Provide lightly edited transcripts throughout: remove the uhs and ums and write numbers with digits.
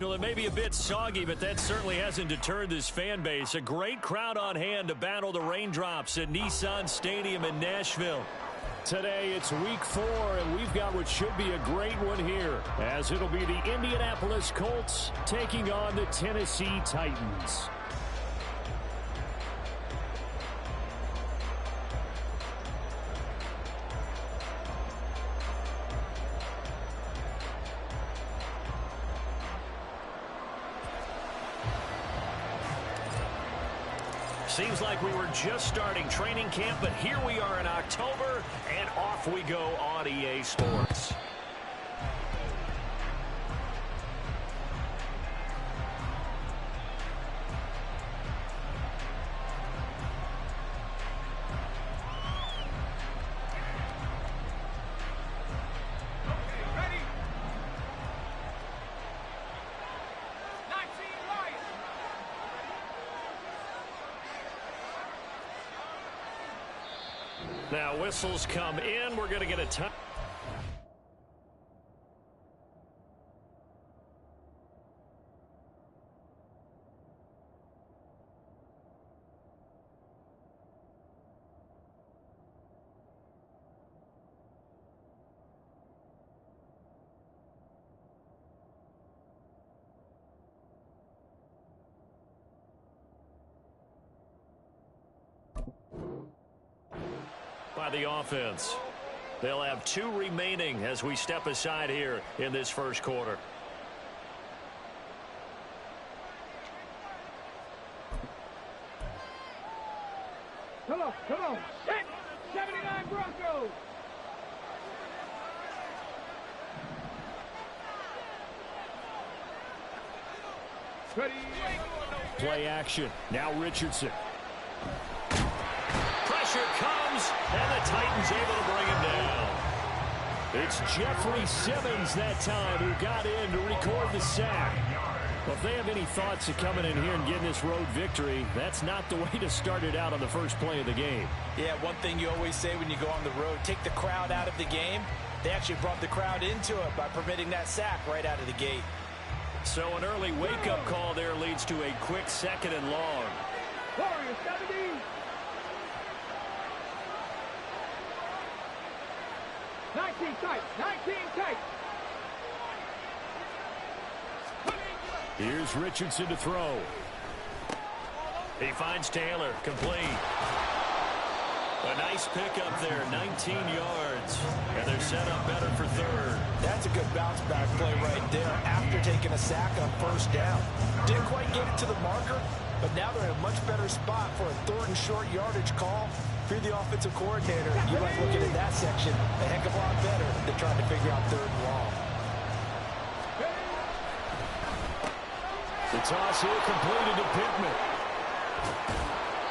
Well, it may be a bit soggy, but that certainly hasn't deterred this fan base. A great crowd on hand to battle the raindrops at Nissan Stadium in Nashville. Today it's week 4, and we've got what should be a great one here, as it'll be the Indianapolis Colts taking on the Tennessee Titans. Seems like we were just starting training camp, but here we are in October, and off we go on EA Sports. Now whistles come in. We're going to get a time. By the offense. They'll have 2 remaining as we step aside here in this first quarter. Come on. Hit! 79 Broncos! Ready. Play action. Now Richardson. Pressure comes, and the Titans able to bring him down. It's Jeffrey Simmons that time who got in to record the sack. Well, if they have any thoughts of coming in here and getting this road victory, that's not the way to start it out on the first play of the game. Yeah, one thing you always say when you go on the road, take the crowd out of the game. They actually brought the crowd into it by permitting that sack right out of the gate. So an early wake-up call there leads to a quick 2nd and long. Warriors 70. Tight. Here's Richardson to throw. He finds Taylor, complete. A nice pickup there, 19 yards. And they're set up better for 3rd. That's a good bounce-back play right there after taking a sack on 1st down. Didn't quite get it to the marker, but now they're in a much better spot for a 3rd and short yardage call. If you're the offensive coordinator, you like looking at that section a heck of a lot better than trying to figure out 3rd and long. The toss here completed to Pittman.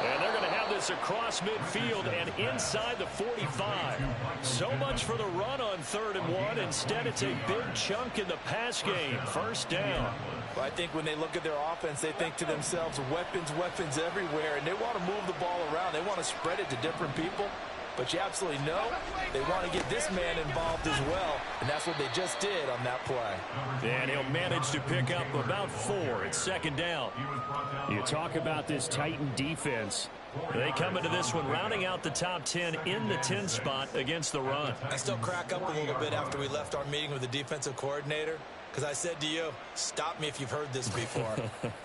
And they're going to have this across midfield and inside the 45. So much for the run on 3rd and 1. Instead, it's a big chunk in the pass game. 1st down. Well, I think when they look at their offense, they think to themselves, weapons everywhere, and they want to move the ball around. They want to spread it to different people. But you absolutely know they want to get this man involved as well, and that's what they just did on that play. And he'll manage to pick up about 4 at 2nd down. You talk about this Titan defense. They come into this one rounding out the top 10 in the 10 spot against the run. I still crack up a little bit after we left our meeting with the defensive coordinator, because I said to you, stop me if you've heard this before.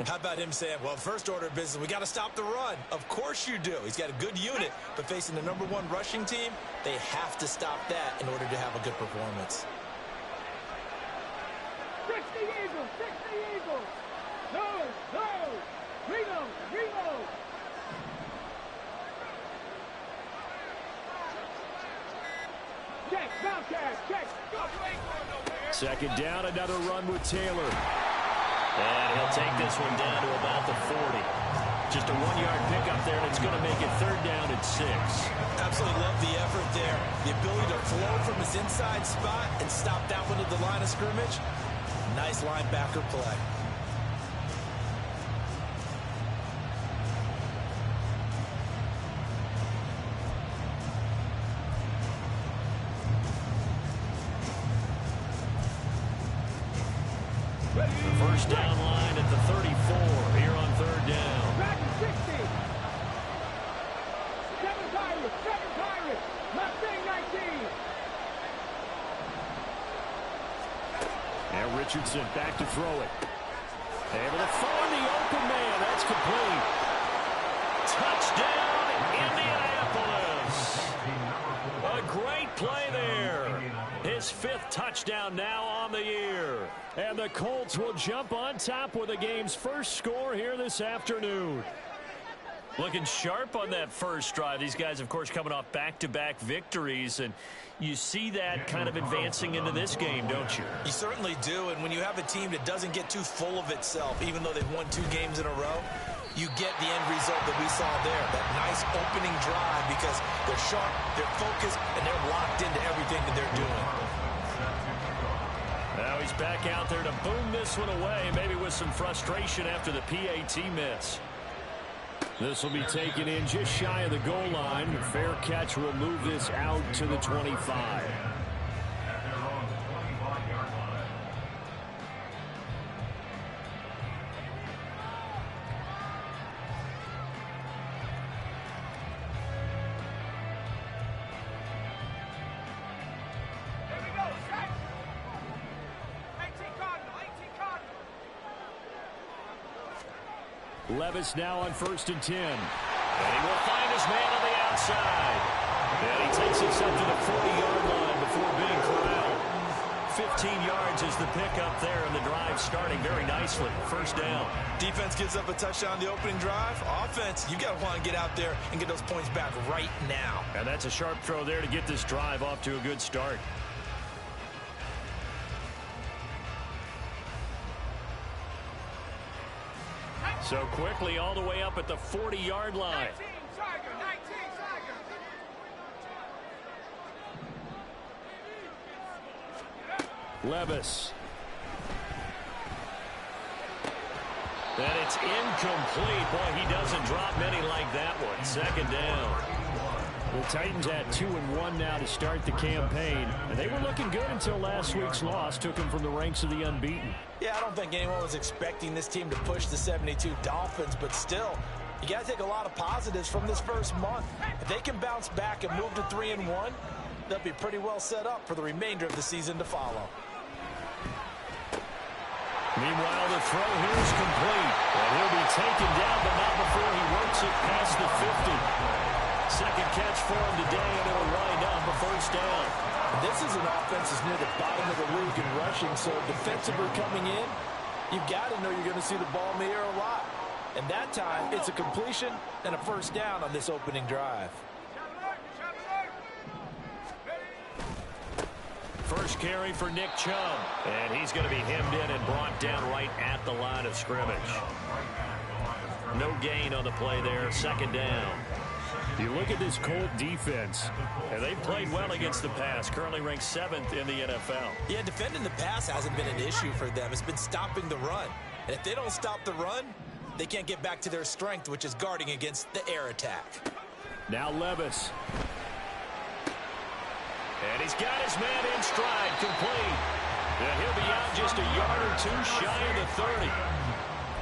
How about him saying, well, first order of business, we got to stop the run. Of course you do. He's got a good unit, but facing the #1 rushing team, they have to stop that in order to have a good performance. 60 Eagles! No! Reno! Check, check. 2nd down, another run with Taylor. And he'll take this one down to about the 40. Just a 1-yard pickup there, and it's going to make it 3rd down and 6. Absolutely love the effort there. The ability to flow from his inside spot and stop that one at the line of scrimmage. Nice linebacker play. Ready. First down line at the 34 here on third down. Back to 60. 7 Pirates. Mustang 19. And Richardson back to throw it. Able to find the open man. That's complete. Touchdown, Indianapolis. A great play there. His 5th touchdown now on the year. And the Colts will jump on top with the game's first score here this afternoon. Looking sharp on that first drive. These guys, of course, coming off back-to-back victories, and you see that kind of advancing into this game, don't you? You certainly do, and when you have a team that doesn't get too full of itself, even though they've won 2 games in a row, you get the end result that we saw there, that nice opening drive, because they're sharp, they're focused, and they're locked into everything that they're doing. Now he's back out there to boom this one away, maybe with some frustration after the PAT miss. This will be taken in just shy of the goal line. Fair catch will move this out to the 25. Levis now on 1st and 10. And he will find his man on the outside. And he takes us up to the 40-yard line before being corralled. 15 yards is the pickup there, and the drive starting very nicely. First down. Defense gives up a touchdown on the opening drive. Offense, you got to want to get out there and get those points back right now. And that's a sharp throw there to get this drive off to a good start. So quickly all the way up at the 40-yard line. 19 Tiger. Levis. And it's incomplete. Boy, he doesn't drop many like that one. Second down. The Titans had 2-1 now to start the campaign, and they were looking good until last week's loss took them from the ranks of the unbeaten. Yeah, I don't think anyone was expecting this team to push the 72 Dolphins, but still, you got to take a lot of positives from this first month. If they can bounce back and move to 3-1, they'll be pretty well set up for the remainder of the season to follow. Meanwhile, the throw here is complete. And he'll be taken down, but not before he works it past the 50. Second catch for him today, and it'll wind up a first down. This is an offense that's near the bottom of the league in rushing, so defensively coming in, you've got to know you're going to see the ball in the air a lot. And that time, it's a completion and a first down on this opening drive. First carry for Nick Chubb, and he's going to be hemmed in and brought down right at the line of scrimmage. No gain on the play there, second down. You look at this Colt defense, and they've played well against the pass, currently ranked 7th in the NFL. Yeah, defending the pass hasn't been an issue for them. It's been stopping the run. And if they don't stop the run, they can't get back to their strength, which is guarding against the air attack. Now Levis. And he's got his man in stride, complete. And he'll be out just a yard or two shy of the 30.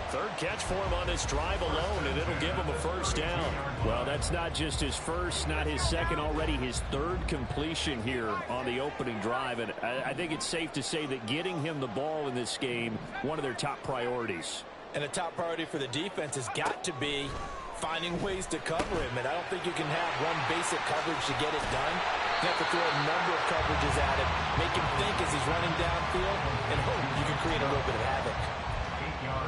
Third catch for him on this drive alone, and it'll give him a first down. Well, that's not just his first, not his second, already his third completion here on the opening drive. And I think it's safe to say that getting him the ball in this game, one of their top priorities. And a top priority for the defense has got to be finding ways to cover him. And I don't think you can have one basic coverage to get it done. You have to throw a number of coverages at him, make him think as he's running downfield, and hope you can create a little bit of havoc.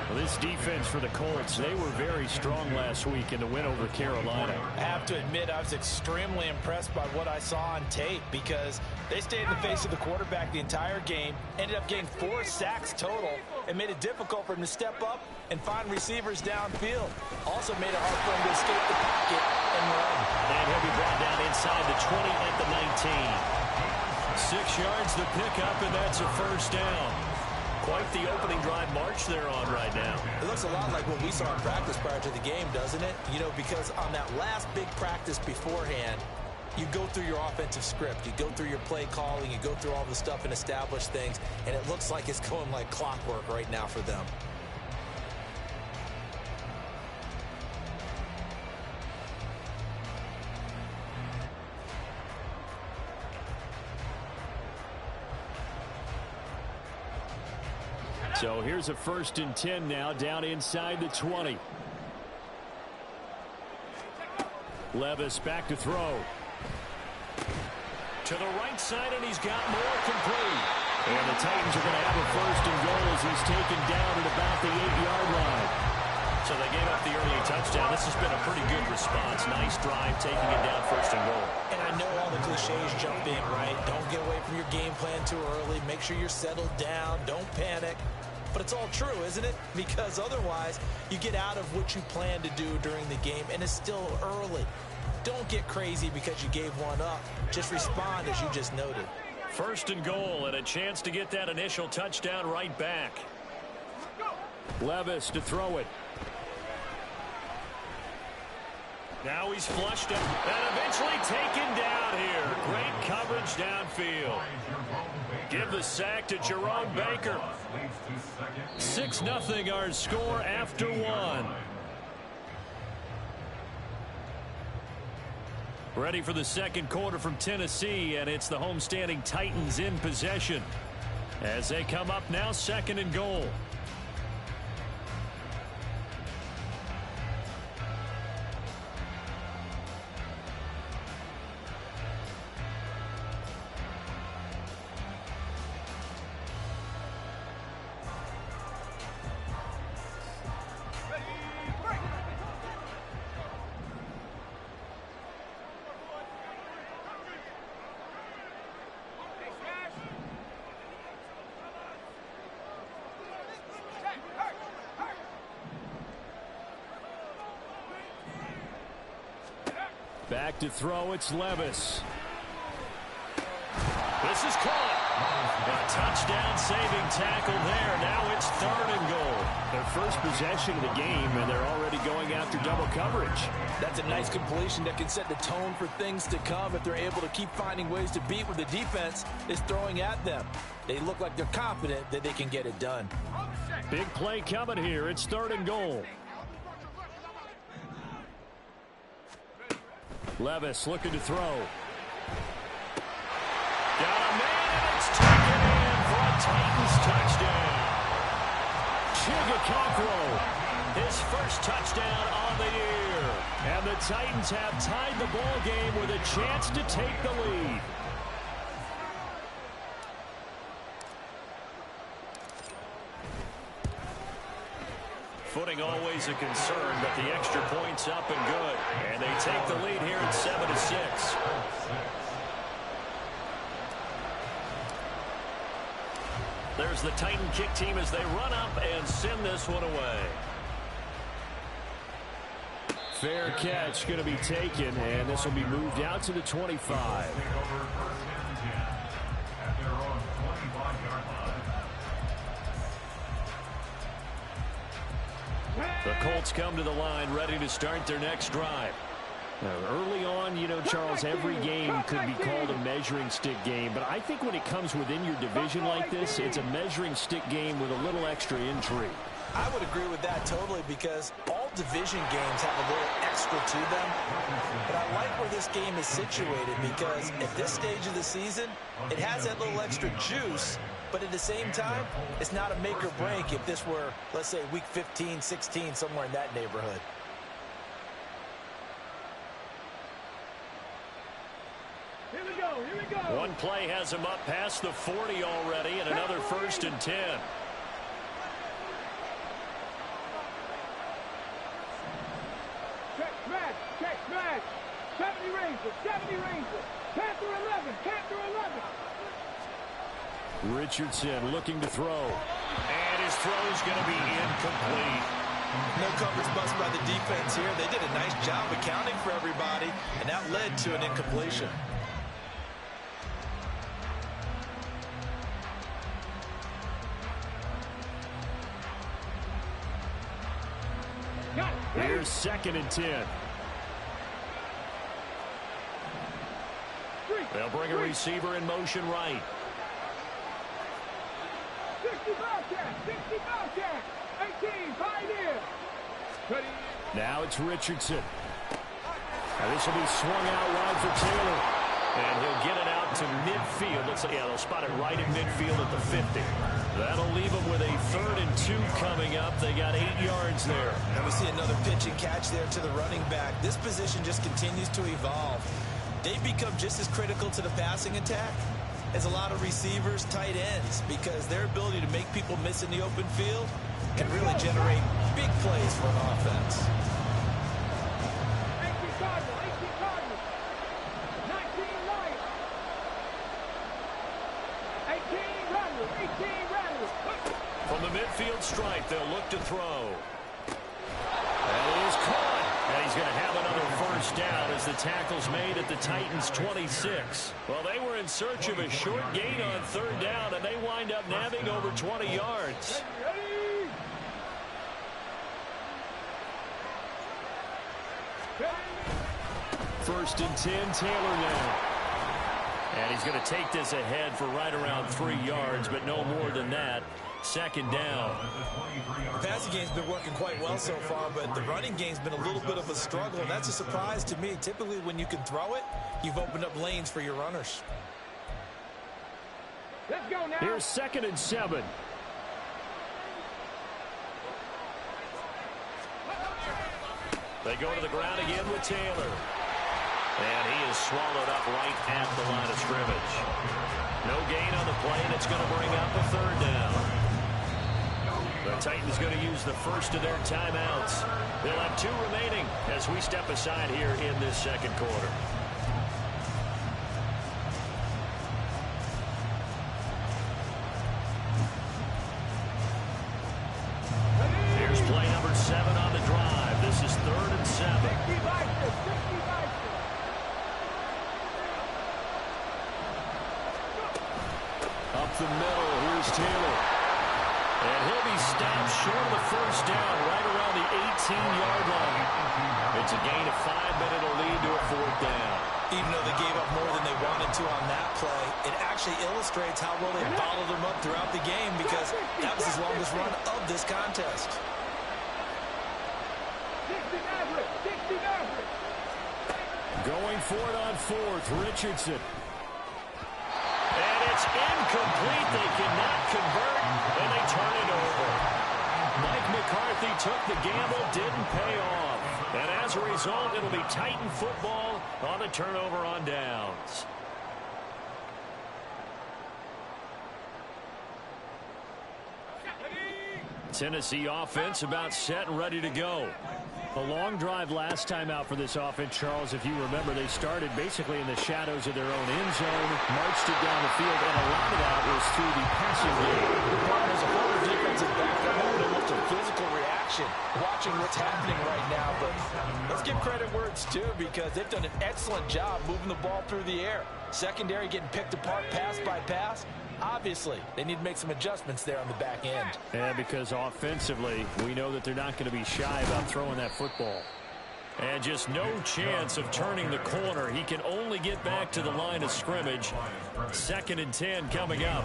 Well, this defense for the Colts, they were very strong last week in the win over Carolina. I have to admit, I was extremely impressed by what I saw on tape because they stayed in the face of the quarterback the entire game, ended up getting 4 sacks total, and made it difficult for him to step up and find receivers downfield. Also made it hard for him to escape the pocket and run. And he'll be brought down inside the 20 at the 19. 6 yards the pickup, and that's a first down. Quite the opening drive march they're on right now. It looks a lot like what we saw in practice prior to the game, doesn't it? You know, because on that last big practice beforehand, you go through your offensive script. You go through your play calling. You go through all the stuff and establish things, and it looks like it's going like clockwork right now for them. So here's a 1st and 10 now, down inside the 20. Levis back to throw. To the right side, and he's got more complete. And the Titans are going to have a 1st and goal as he's taken down at about the 8-yard line. So they gave up the early touchdown. This has been a pretty good response. Nice drive, taking it down 1st and goal. And I know all the cliches jump in, right? Don't get away from your game plan too early. Make sure you're settled down. Don't panic. But it's all true, isn't it? Because otherwise, you get out of what you plan to do during the game, and it's still early. Don't get crazy because you gave one up. Just respond as you just noted. 1st and goal, and a chance to get that initial touchdown right back. Levis to throw it. Now he's flushed him and eventually taken down here. Great coverage downfield. Give the sack to Jerome Baker. 6-0 our score after 1. Ready for the 2nd quarter from Tennessee, and it's the homestanding Titans in possession as they come up now 2nd and goal. Back to throw, it's Levis. This is caught. A touchdown saving tackle there. Now it's 3rd and goal. Their first possession of the game, and they're already going after double coverage. That's a nice completion that can set the tone for things to come if they're able to keep finding ways to beat what the defense is throwing at them. They look like they're confident that they can get it done. Big play coming here. It's 3rd and goal. Levis looking to throw. Got a man, and it's taken in for a Titans touchdown. Chigakokro, his 1st touchdown on the year. And the Titans have tied the ball game with a chance to take the lead. Footing always a concern, but the extra point's up and good. And they take the lead here at 7-6. There's the Titan kick team as they run up and send this one away. Fair catch going to be taken, and this will be moved out to the 25. The Colts come to the line ready to start their next drive. Now, early on, you know, Charles, every game could be called a measuring stick game, but I think when it comes within your division like this, it's a measuring stick game with a little extra intrigue. I would agree with that totally because all division games have a little extra to them. But I like where this game is situated because at this stage of the season, it has that little extra juice. But at the same time, it's not a make or break if this were, let's say, week 15, 16, somewhere in that neighborhood. Here we go, here we go. One play has him up past the 40 already, and another 1st and 10. Check, smash. 70 Rangers. Panther 11, Panther 11. Richardson looking to throw. And his throw's going to be incomplete. No coverage bust by the defense here. They did a nice job accounting for everybody, and that led to an incompletion. Here's 2nd and 10. They'll bring a receiver in motion right. 60 Bobcat, 60 Bobcat, 18 Pioneer. Now it's Richardson. Now this will be swung out wide for Taylor. And he'll get it out to midfield. Looks like, yeah, they'll spot it right in midfield at the 50. That'll leave them with a 3rd and 2 coming up. They got 8 yards there. And we see another pitch and catch there to the running back. This position just continues to evolve. They've become just as critical to the passing attack as a lot of receivers, tight ends, because their ability to make people miss in the open field can really generate big plays for an offense. 18 Cardinals, 18 Cardinals, 19 Lions, 18 Rattlers, 18 Rattlers. From the midfield stripe, they'll look to throw. That is caught. And he's going to have another first down as the tackle's made at the Titans' 26. Well, they were in search of a short gain on 3rd down, and they wind up nabbing over 20 yards. Ready? First and 10, Taylor now. And he's going to take this ahead for right around 3 yards, but no more than that. 2nd down. The passing game's been working quite well so far, but the running game's been a little bit of a struggle, and that's a surprise to me. Typically, when you can throw it, you've opened up lanes for your runners. Let's go now. Here's 2nd and 7. They go to the ground again with Taylor. And he is swallowed up right at the line of scrimmage. No gain on the play, and it's going to bring up a 3rd down. The Titans going to use the first of their timeouts. They'll have 2 remaining as we step aside here in this 2nd quarter. Here's play number 7 on the drive. This is 3rd and 7. 60 Bison, 60 Bison. Up the middle, here's Taylor. And he'll be stopped short of the first down right around the 18-yard line. It's a gain of 5, but it'll lead to a 4th down. Even though they gave up more than they wanted to on that play, it actually illustrates how well they bottled them up throughout the game, because that was his longest run of this contest. 60 Maverick, 60 Maverick. Going for it on 4th, Richardson. And it's incomplete. They cannot convert, and they turn it over. Mike McCarthy took the gamble, didn't pay off. And as a result, it'll be Titan football on the turnover on downs. Tennessee offense about set and ready to go. A long drive last time out for this offense, Charles. If you remember, they started basically in the shadows of their own end zone, marched it down the field, and a lot of that was through the passing game. There's a whole defensive back there having almost a physical reaction watching what's happening right now. But let's give credit where it's due, because they've done an excellent job moving the ball through the air. Secondary getting picked apart pass by pass. Obviously, they need to make some adjustments there on the back end. And because offensively, we know that they're not going to be shy about throwing that football. And just no chance of turning the corner. He can only get back to the line of scrimmage. 2nd and 10 coming up.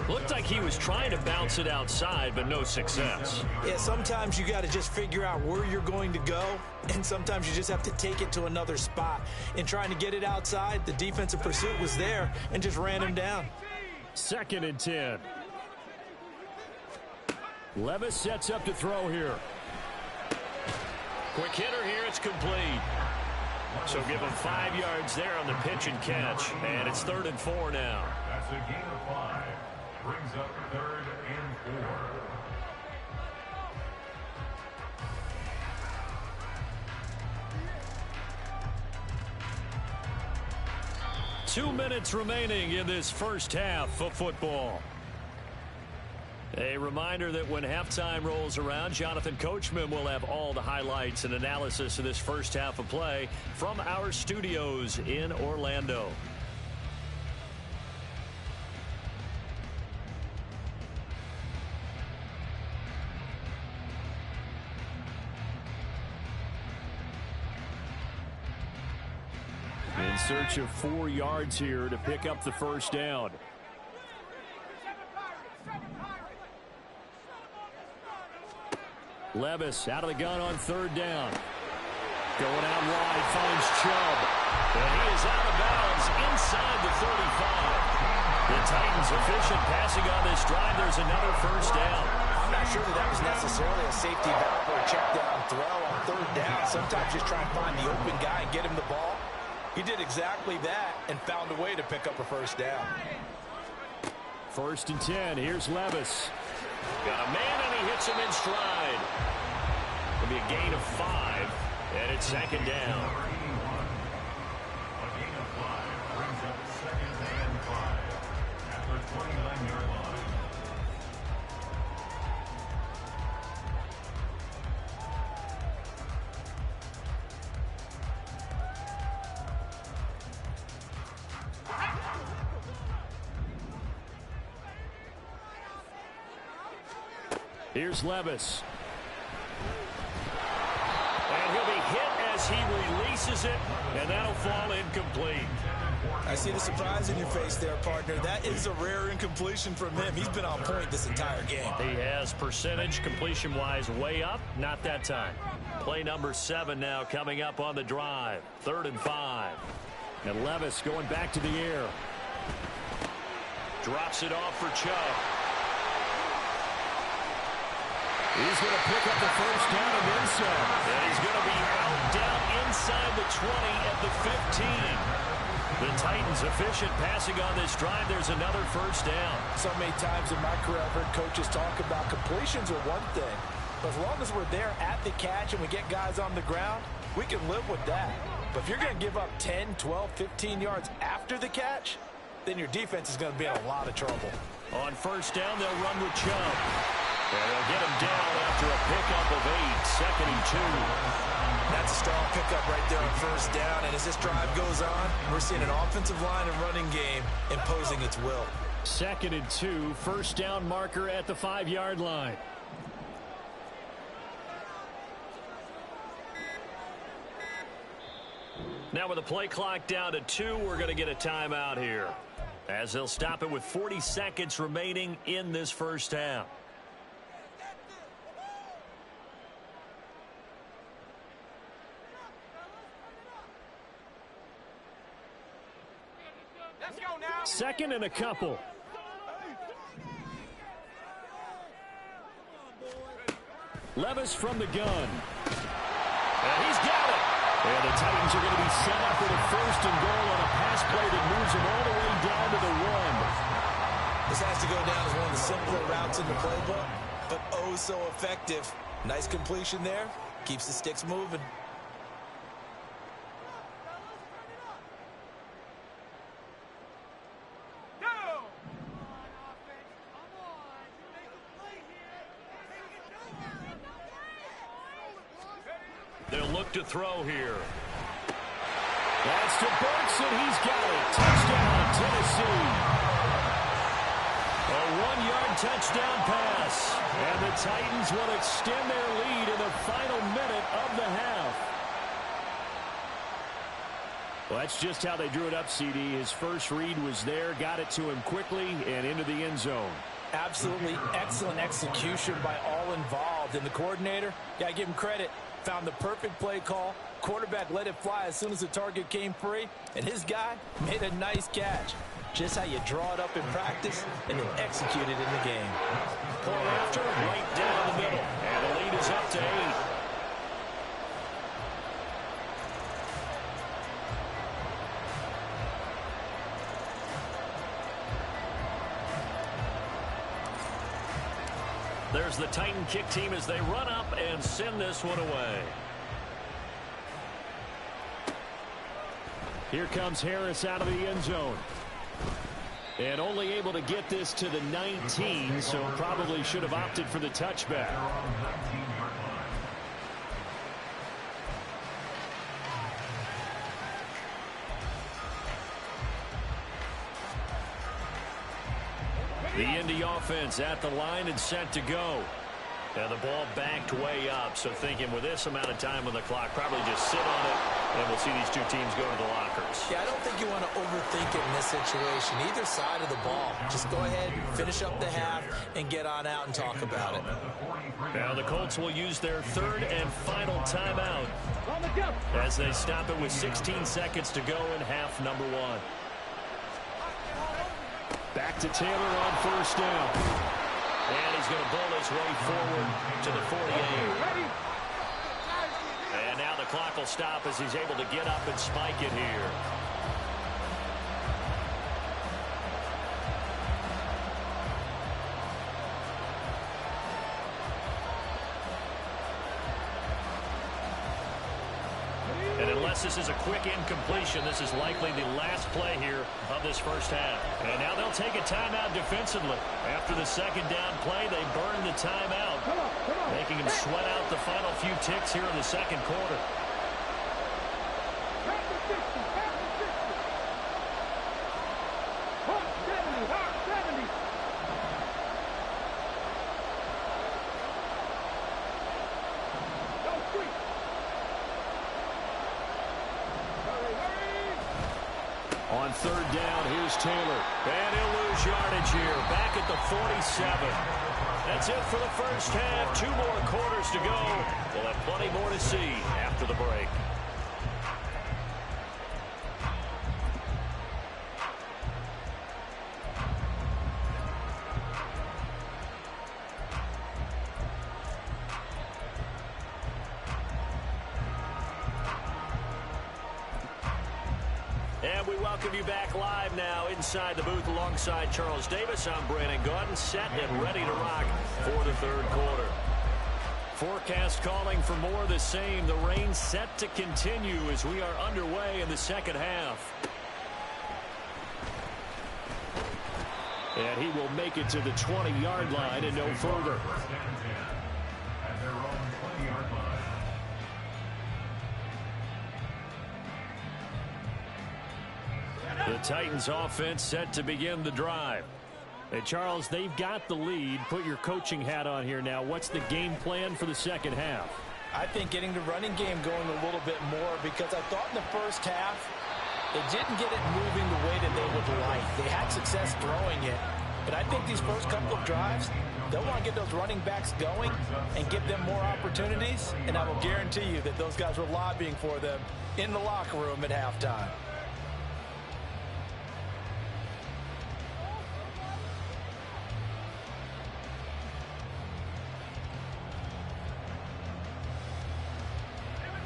Looked like he was trying to bounce it outside, but no success. Yeah, sometimes you got to just figure out where you're going to go, and sometimes you just have to take it to another spot. In trying to get it outside, the defensive pursuit was there and just ran him down. 2nd and 10. Levis sets up to throw here. Quick hitter here, it's complete. So give him 5 yards there on the pitch and catch. And it's 3rd and 4 now. That's a gain of 5. Brings up 3rd and 4. Two minutes remaining in this first half of football. A reminder that when halftime rolls around, Jonathan Coachman will have all the highlights and analysis of this first half of play from our studios in Orlando. search of 4 yards here to pick up the first down. Levis out of the gun on 3rd down. Going out wide, finds Chubb. And he is out of bounds inside the 35. The Titans efficient passing on this drive. There's another first down. I'm not sure that was necessarily a safety valve or a check down throw on 3rd down. Sometimes just try and find the open guy and get him the ball. He did exactly that and found a way to pick up a first down. 1st and 10. Here's Levis. Got a man, and he hits him in stride. It'll be a gain of 5, and it's 2nd down. A gain of 5 brings up 2nd and 5 at the 29-yard line. Here's Levis. And he'll be hit as he releases it, and that'll fall incomplete. I see the surprise in your face there, partner. That is a rare incompletion from him. He's been on point this entire game. He has percentage completion-wise way up. Not that time. Play number 7 now coming up on the drive. 3rd and 5. And Levis going back to the air. Drops it off for Chubb. He's going to pick up the first down and then some. And he's going to be out down inside the 20 at the 15. The Titans efficient passing on this drive. There's another first down. So many times in my career I've heard coaches talk about completions are one thing. But as long as we're there at the catch and we get guys on the ground, we can live with that. But if you're going to give up 10, 12, 15 yards after the catch, then your defense is going to be in a lot of trouble. On first down, they'll run with Chubb. And they'll get him down after a pickup of 8. 2nd and 2. That's a strong pickup right there on first down. And as this drive goes on, we're seeing an offensive line and running game imposing its will. 2nd and 2. First down marker at the 5-yard line. Now with the play clock down to 2, we're going to get a timeout here, as they'll stop it with 40 seconds remaining in this first half. Second and a couple. Levis from the gun. And he's got it. And the Titans are going to be set up with a 1st and goal on a pass play that moves them all the way down to the 1. This has to go down as one of the simpler routes in the playbook, but oh so effective. Nice completion there. Keeps the sticks moving. They'll look to throw here. That's to Burks, and he's got it. Touchdown, Tennessee. A 1-yard touchdown pass. And the Titans will extend their lead in the final minute of the half. Well, that's just how they drew it up, CD. His first read was there, got it to him quickly, and into the end zone. Absolutely excellent execution by all involved. And the coordinator, got to give him credit, found the perfect play call. Quarterback let it fly as soon as the target came free, and his guy made a nice catch. Just how you draw it up in practice and then execute it in the game. Point after, right down the middle. And the lead is up to 8. There's the Titan kick team as they run up and send this one away. Here comes Harris out of the end zone. And only able to get this to the 19, so probably should have opted for the touchback. The Indy offense at the line and set to go. And the ball backed way up, so thinking with this amount of time on the clock, probably just sit on it And we'll see these two teams go to the lockers. Yeah, I don't think you want to overthink it in this situation. Either side of the ball. Just go ahead, finish up the half, and get on out and talk about it. Now the Colts will use their third and final timeout as they stop it with 16 seconds to go in half number one. Back to Taylor on first down. And he's going to bull his way forward to the 48. And now the clock will stop as he's able to get up and spike it here. And unless this is a quick incompletion, this is likely the last play here of this first half. And now they'll take a timeout defensively. After the second down play, they burn the timeout, making them sweat out the final few ticks here in the second quarter. On third down, here's Taylor. And he'll lose yardage here, back at the 47. That's it for the first half. 2 more quarters to go. We'll have plenty more to see after the break. And we welcome you back live now inside the booth alongside Charles Davis. I'm Brandon Gaudin, set and ready to rock for the third quarter. Forecast calling for more of the same. The rain set to continue as we are underway in the second half. And he will make it to the 20-yard line and no further. At their own 20-yard line. The Titans offense set to begin the drive. Hey, Charles, they've got the lead. Put your coaching hat on here now. What's the game plan for the second half? I think getting the running game going a little bit more, because I thought in the first half they didn't get it moving the way that they would like. They had success throwing it, but I think these first couple of drives, they'll want to get those running backs going and give them more opportunities, and I will guarantee you that those guys were lobbying for them in the locker room at halftime.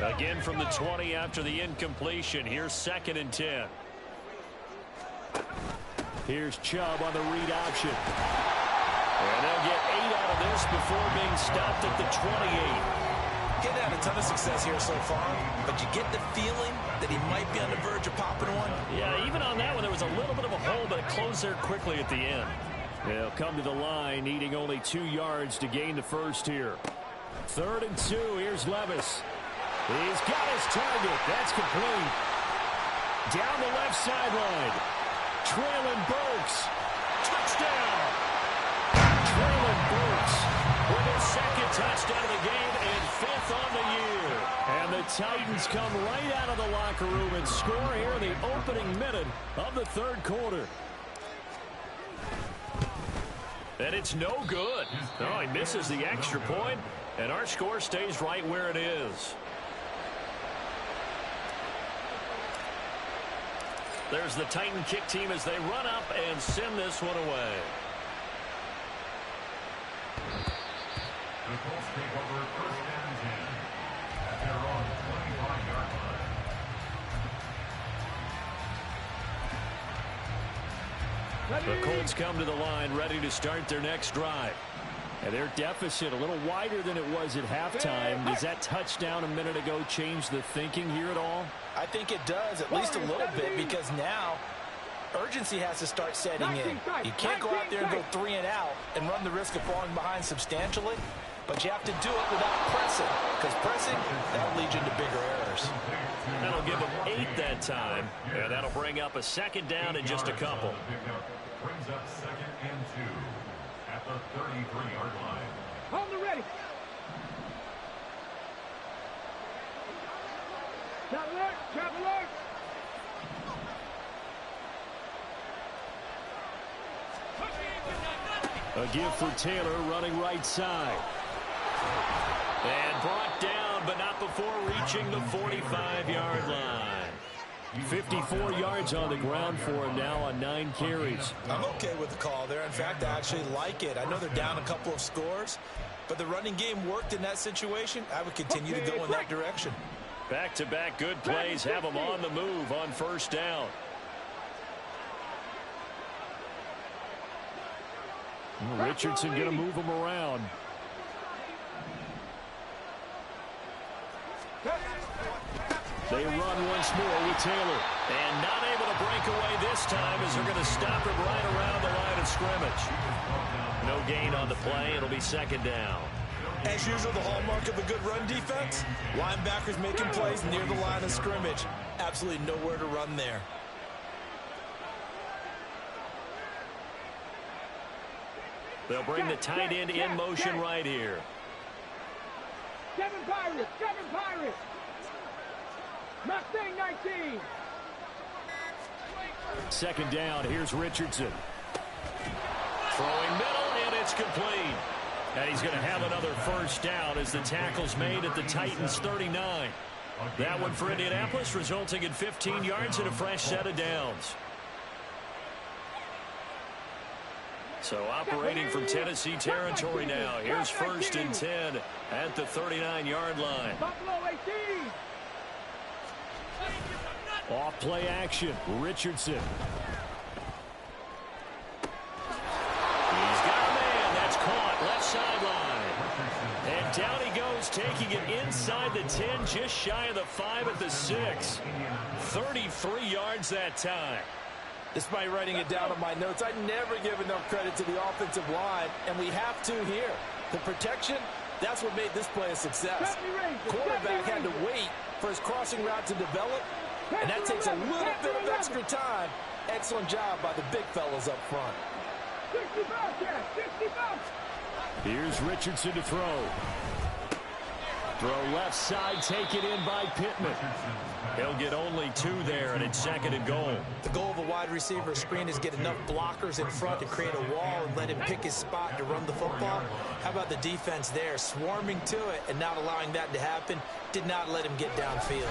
Again from the 20 after the incompletion. Here's 2nd and 10. Here's Chubb on the read option. And they'll get 8 out of this before being stopped at the 28. Getting had a ton of success here so far, but you get the feeling that he might be on the verge of popping one. Yeah, even on that one, there was a little bit of a hole, but it closed there quickly at the end. They'll come to the line, needing only 2 yards to gain the first here. 3rd and 2. Here's Levis. He's got his target. That's complete. Down the left sideline. Traylon Burks. Touchdown! Traylon Burks with his 2nd touchdown of the game and 5th on the year. And the Titans come right out of the locker room and score here in the opening minute of the third quarter. And it's no good. Oh, he misses the extra point, and our score stays right where it is. There's the Titan kick team as they run up and send this one away. The Colts take over 1st and 10 at their own 25-yard line. The Colts come to the line ready to start their next drive. And their deficit a little wider than it was at halftime. Does that touchdown a minute ago change the thinking here at all? I think it does, at least a little bit, because now urgency has to start setting in. You can't go out there and go 3 and out and run the risk of falling behind substantially, but you have to do it without pressing, because pressing, that'll lead you into bigger errors. That'll give them 8 that time, and that'll bring up a 2nd down in just a couple. Brings up 2nd and 2 at the 33-yard line. Hold the ready. Traveler. A give for Taylor running right side. And brought down, but not before reaching the 45-yard line. 54 yards on the ground for him now on 9 carries. I'm okay with the call there. In fact, I actually like it. I know they're down a couple of scores, but the running game worked in that situation. I would continue to go in that direction. Back-to-back good plays have them on the move on first down. Richardson going to move him around. They run once more with Taylor. And not able to break away this time as they're going to stop him right around the line of scrimmage. No gain on the play. It'll be second down. As usual, the hallmark of a good run defense, linebackers making plays near the line of scrimmage. Absolutely nowhere to run there. They'll bring the tight end in motion right here. Seven Pirates. Mustang 19. Second down. Here's Richardson. Throwing middle, and it's complete. And he's going to have another first down as the tackle's made at the Titans' 39. That one for Indianapolis, resulting in 15 yards and a fresh set of downs. So operating from Tennessee territory now. Here's first and 10 at the 39-yard line. Buffalo 18. Off play action. Richardson. He's got a man. That's caught. Left sideline. And down he goes, taking it inside the 10, just shy of the 5 at the 6. 33 yards that time. Despite writing it down on my notes, I never give enough credit to the offensive line, and we have to here. The protection, that's what made this play a success. Quarterback had to wait for his crossing route to develop, and that takes a little bit of extra time. Excellent job by the big fellas up front. 65. Here's Richardson to throw. Throw left side, take it in by Pittman. He'll get only 2 there, and it's second and goal. The goal of a wide receiver screen is get enough blockers in front to create a wall and let him pick his spot to run the football. How about the defense there, swarming to it and not allowing that to happen? Did not let him get downfield.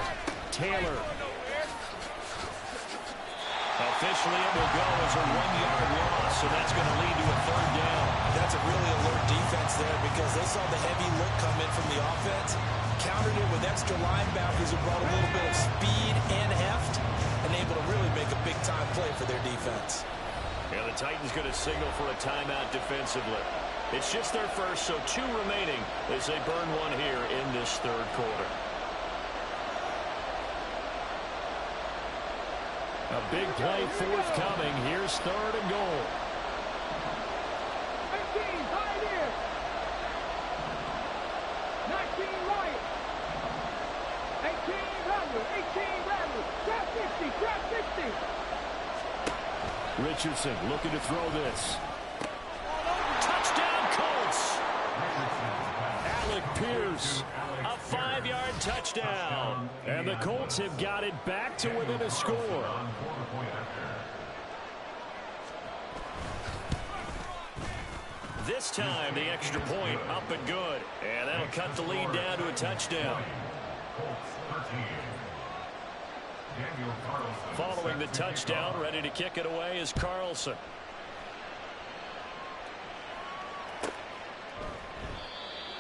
Taylor. Officially, it will go as a 1-yard loss, so that's going to lead to a third down. That's a really alert defense there because they saw the heavy look come in from the offense, countered it with extra linebackers who brought a little bit of speed and heft, and able to really make a big-time play for their defense. And the Titans going to signal for a timeout defensively. It's just their first, so 2 remaining as they burn one here in this third quarter. A big play forthcoming. Here's third and goal. 18, pioneer. 19, right. 18, Rattler. Trap 60. Richardson looking to throw this. Touchdown, Colts! Alec Pierce. A 5-yard touchdown. And the Colts have got it back to within a score. This time, the extra point up and good. And that'll cut the lead down to a touchdown. Following the touchdown, ready to kick it away is Carlson.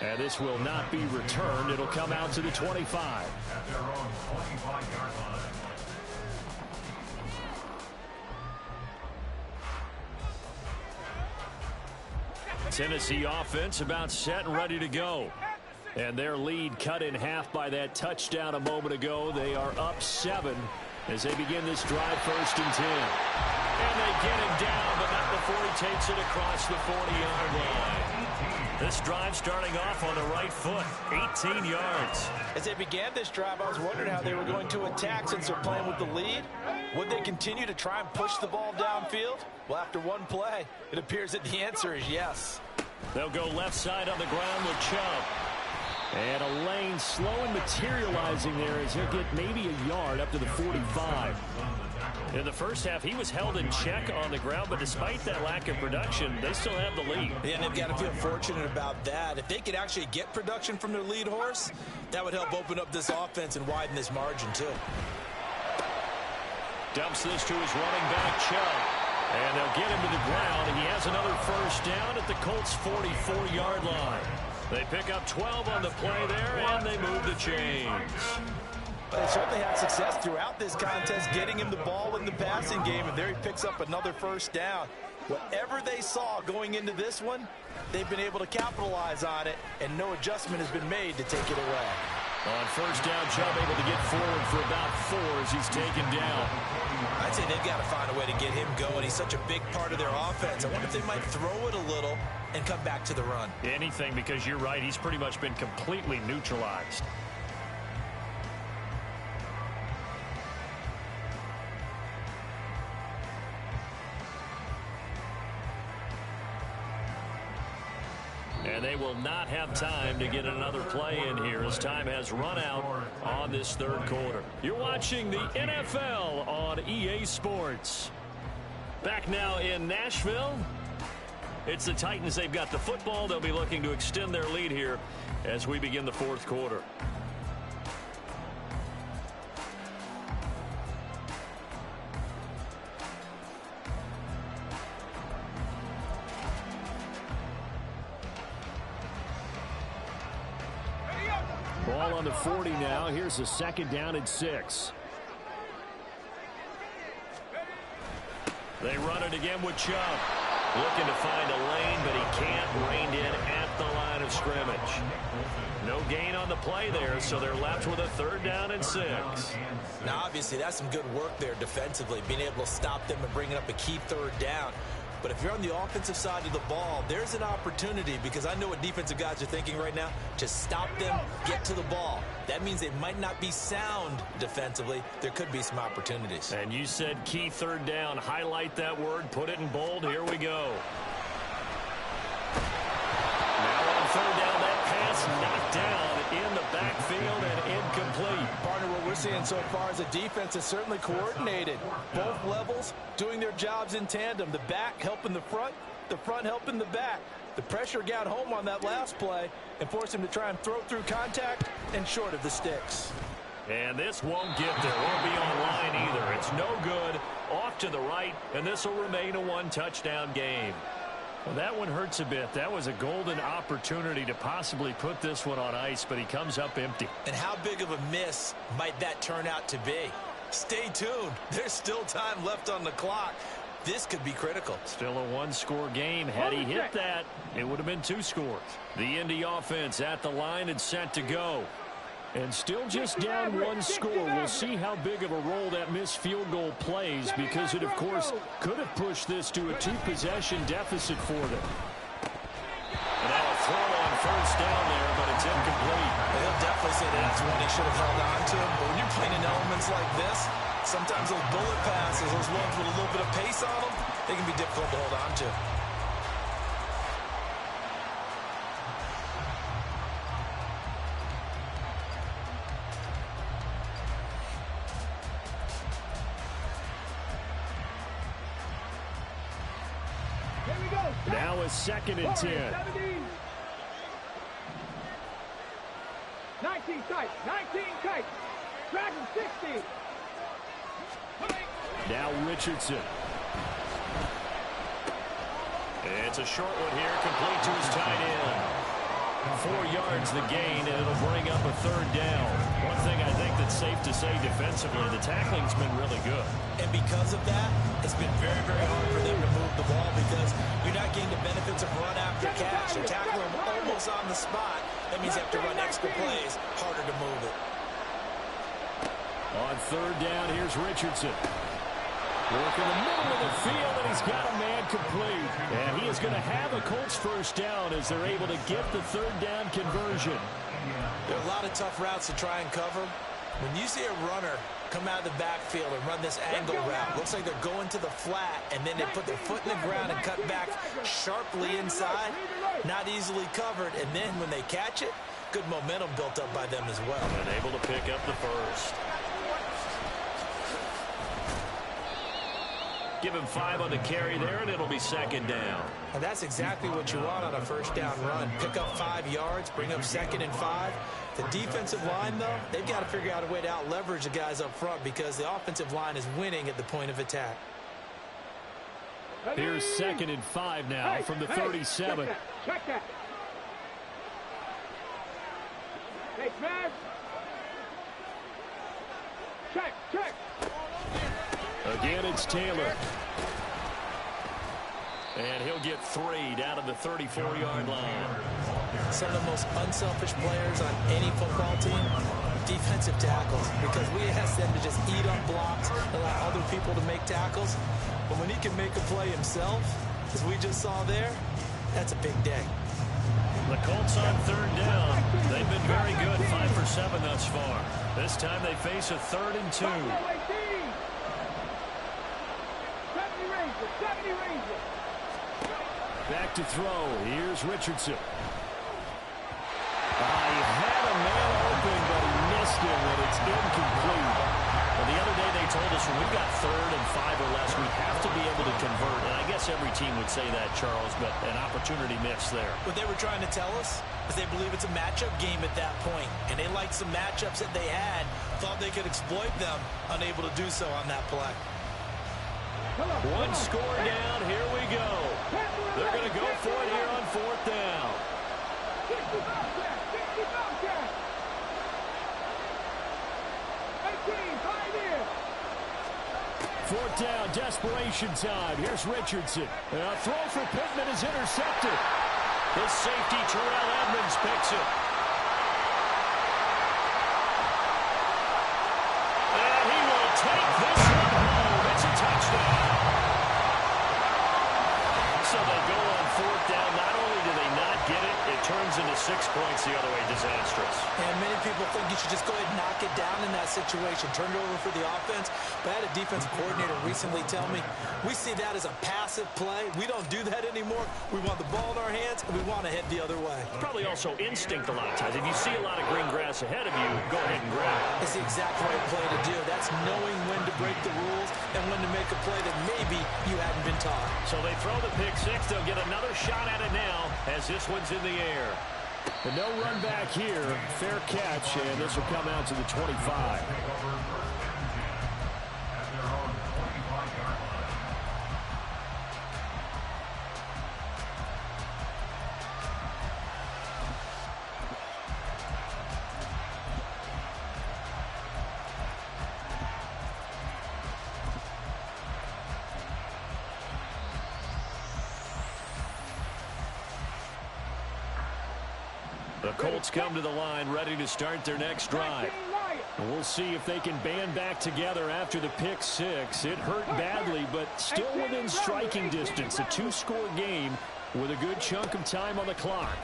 And this will not be returned. It'll come out to the 25. At their own 25-yard line. Tennessee offense about set and ready to go. And their lead cut in half by that touchdown a moment ago. They are up 7 as they begin this drive, first and 10. And they get him down, but not before he takes it across the 40-yard line. This drive starting off on the right foot, 18 yards. As they began this drive, I was wondering how they were going to attack since they're playing with the lead. Would they continue to try and push the ball downfield? Well, after one play, it appears that the answer is yes. They'll go left side on the ground with Chubb. And a lane slow and materializing there as he'll get maybe a yard up to the 45. In the first half, he was held in check on the ground, but despite that lack of production, they still have the lead. Yeah, and they've got to feel fortunate about that. If they could actually get production from their lead horse, that would help open up this offense and widen this margin, too. Dumps this to his running back, Chubb. And they'll get him to the ground. He has another first down at the Colts' 44-yard line. They pick up 12 on the play there, and they move the chains. They certainly had success throughout this contest, getting him the ball in the passing game, and there he picks up another first down. Whatever they saw going into this one, they've been able to capitalize on it, and no adjustment has been made to take it away. On first down, Chubb able to get forward for about 4 as he's taken down. I'd say they've got to find a way to get him going. He's such a big part of their offense. I wonder if they might throw it a little and come back to the run. Anything, because you're right, he's pretty much been completely neutralized. And they will not have time to get another play in here as time has run out on this third quarter. You're watching the NFL on EA Sports. Back now in Nashville. It's the Titans. They've got the football. They'll be looking to extend their lead here as we begin the fourth quarter. Ball on the 40 now. Here's a second down and 6. They run it again with Chubb. Looking to find a lane, but he can't. Reined in at the line of scrimmage. No gain on the play there, so they're left with a third down and 6. Now, obviously, that's some good work there defensively, being able to stop them and bringing up a key third down. But if you're on the offensive side of the ball, there's an opportunity, because I know what defensive guys are thinking right now, to stop them, get to the ball. That means they might not be sound defensively. There could be some opportunities. And you said key third down. Highlight that word. Put it in bold. Here we go. Now on third down, that pass knocked down in the backfield and incomplete. Partner, what we're seeing so far is a defense is certainly coordinated. Both levels doing their jobs in tandem. The back helping the front helping the back. The pressure got home on that last play and forced him to try and throw through contact and short of the sticks. And this won't get there. Won't be on line either. It's no good. Off to the right, and this will remain a one-touchdown game. Well, that one hurts a bit. That was a golden opportunity to possibly put this one on ice, but he comes up empty. And how big of a miss might that turn out to be? Stay tuned. There's still time left on the clock. This could be critical. Still a one-score game. Had he hit that, it would have been 2 scores. The Indy offense at the line and set to go. And still just down 1 score. We'll see how big of a role that missed field goal plays, because it, of course, could have pushed this to a 2-possession deficit for them. And now a throw on first down there, but it's incomplete. He'll definitely say that's one he should have held on to. But when you're playing in elements like this, sometimes those bullet passes, those ones with a little bit of pace on them, they can be difficult to hold on to. Now a 2nd and 10. 19 tight, 19 tight. Dragon 60. Now Richardson. It's a short one here, complete to his tight end. 4 yards the gain, and it'll bring up a third down. One thing I think that's safe to say defensively, the tackling's been really good. And because of that, it's been very, very hard for them to move the ball, because you're not getting the benefits of run after catch. You're tackling them almost on the spot. That means you have to run extra plays, harder to move it. On third down, here's Richardson. Work in the middle of the field, and he's got a man complete. And he is going to have a Colts first down as they're able to get the third down conversion. There are a lot of tough routes to try and cover. When you see a runner come out of the backfield and run this angle route. Looks like they're going to the flat, and then they put their foot in the ground and cut back sharply inside. Not easily covered, and then when they catch it, good momentum built up by them as well. And able to pick up the first. Give him 5 on the carry there, and it'll be second down. And that's exactly what you want on a first down run. Pick up 5 yards, bring up second and 5. The defensive line, though, they've got to figure out a way to out-leverage the guys up front because the offensive line is winning at the point of attack. Here's second and 5 now from the 37. Check that. Hey, smash. Check. Again, it's Taylor. And he'll get 3 down to the 34-yard line. Some of the most unselfish players on any football team, defensive tackles, because we ask them to just eat up blocks, allow other people to make tackles. But when he can make a play himself, as we just saw there, that's a big day. The Colts on third down. They've been very good, 5 for 7 thus far. This time they face a 3rd and 2. 70 Ranger. Back to throw. Here's Richardson. He had a man open, but he missed him, and it's incomplete. Well, the other day they told us when we've got 3rd and 5 or less, we have to be able to convert. And I guess every team would say that, Charles, but an opportunity missed there. What they were trying to tell us is they believe it's a matchup game at that point, and they liked some matchups that they had, thought they could exploit them, unable to do so on that play. One score down. Here we go. They're going to go for it here on 4th down. 60 Bobcat. 18, 5 in. 4th down, desperation time. Here's Richardson. A throw for Pittman is intercepted. The safety, Terrell Edmonds, picks it. And he will take this one home. It's a touchdown. So they go on 4th down. Not only do they not get it, it turns into 6 points the other way. Disastrous. And many people think you should just go ahead and knock it down in that situation. Turn it over for the offense. But I had a defensive coordinator recently tell me, we see that as a passive play. We don't do that anymore. We want the ball in our hands, and we want to head the other way. Probably also instinct a lot of times. If you see a lot of green grass ahead of you, go ahead and grab it. It's the exact right play to do. That's knowing when to break the rules and when to make a play that maybe you hadn't been taught. So they throw the pick 6. They'll get another shot at it now as this one's in the air. But no run back here. Fair catch, and this will come out to the 25. The Colts come to the line ready to start their next drive. We'll see if they can band back together after the pick 6. It hurt badly, but still within striking distance. A 2-score game with a good chunk of time on the clock.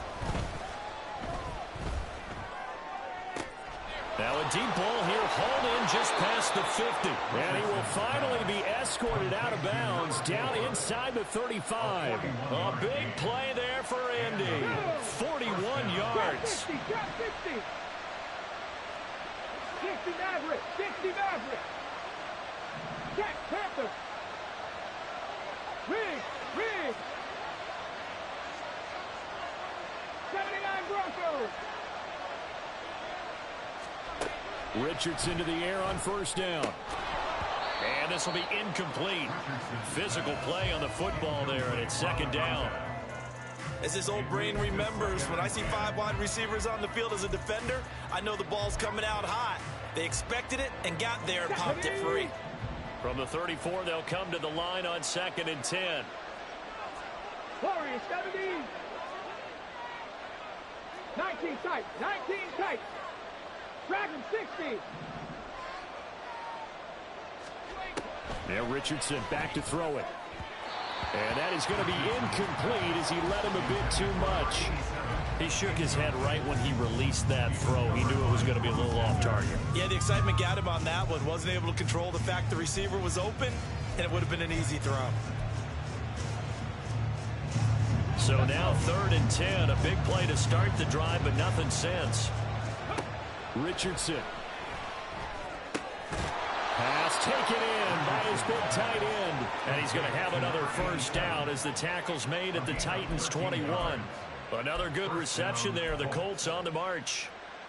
Now a deep ball here, hauled in just past the 50. And he will finally be escorted out of bounds down inside the 35. A big play there for Andy. 41 yards. 60 Maverick. 60 Maverick. Check, Panther. Riggs. 79 Broncos. Richardson to the air on 1st down. And this will be incomplete. Physical play on the football there, and it's 2nd down. As this old brain remembers, when I see 5 wide receivers on the field as a defender, I know the ball's coming out hot. They expected it and got there and popped it free. From the 34, they'll come to the line on 2nd and 10. Warriors 70. 19 tight. Dragon 60. Now Richardson back to throw it. And that is going to be incomplete as he led him a bit too much. He shook his head right when he released that throw. He knew it was going to be a little off target. Yeah, the excitement got him on that one. Wasn't able to control the fact the receiver was open, and it would have been an easy throw. So now 3rd and 10. A big play to start the drive, but nothing since. Richardson. Pass taken in by his big tight end. And he's going to have another first down as the tackle's made at the Titans' 21. Another good reception there. The Colts on the march.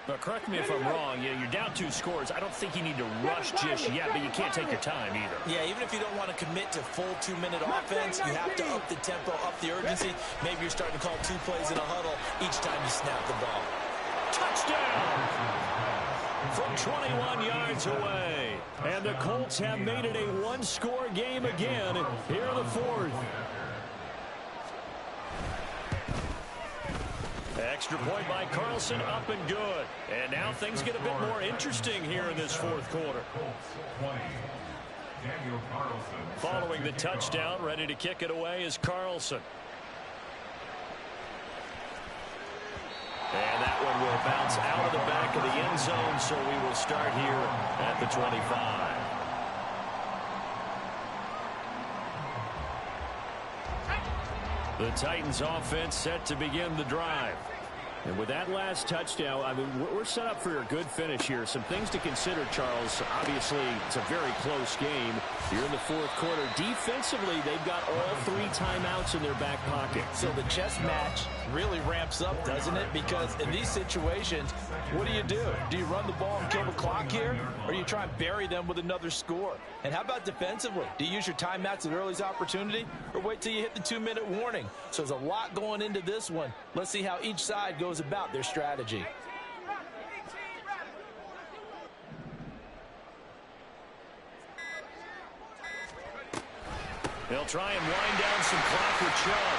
Now, correct me if I'm wrong. Yeah, you're down 2 scores. I don't think you need to rush just yet, but you can't take your time either. Yeah, even if you don't want to commit to full 2-minute offense, you have to up the tempo, up the urgency. Maybe you're starting to call 2 plays in a huddle each time you snap the ball. Touchdown! From 21 yards away. And the Colts have made it a 1-score game again here in the 4th. Extra point by Carlson, up and good. And now things get a bit more interesting here in this 4th quarter. Following the touchdown, ready to kick it away is Carlson. And that one will bounce out of the back of the end zone, so we will start here at the 25. The Titans offense set to begin the drive. And with that last touchdown, I mean, we're set up for a good finish here. Some things to consider, Charles. Obviously, it's a very close game. You're in the 4th quarter. Defensively, they've got all 3 timeouts in their back pocket. So the chess match really ramps up, doesn't it? Because in these situations, what do? Do you run the ball and kill the clock here? Or do you try and bury them with another score? And how about defensively? Do you use your timeouts at earliest opportunity? Or wait till you hit the 2-minute warning? So there's a lot going into this one. Let's see how each side goes about their strategy. They'll try and wind down some clock with Chubb.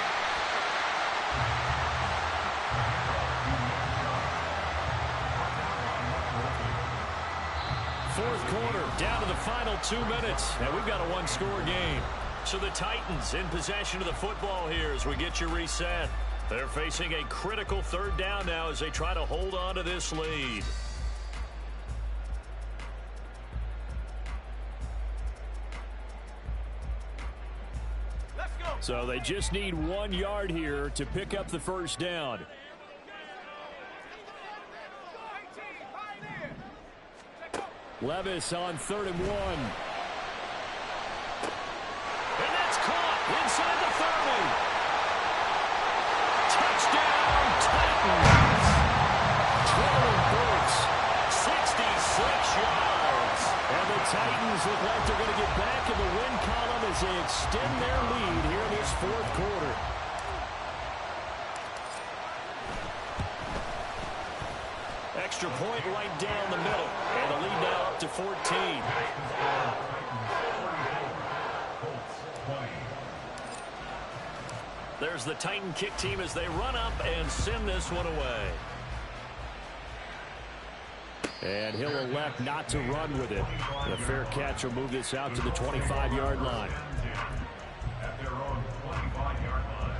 4th quarter, down to the final 2 minutes, and we've got a 1-score game. So the Titans in possession of the football here as we get you reset. They're facing a critical 3rd down now as they try to hold on to this lead. So they just need 1 yard here to pick up the first down. Levis on 3rd and 1. And that's caught inside the 30. Touchdown, Titans. Trailing Colts, 66 yards. And the Titans look like they're going to get back in the win column as they extend their lead here in this 4th quarter. Extra point right down the middle. And the lead now up to 14. There's the Titan kick team as they run up and send this one away. And he'll elect not to run with it. The fair catch will move this out to the 25-yard line. At their own 25-yard line.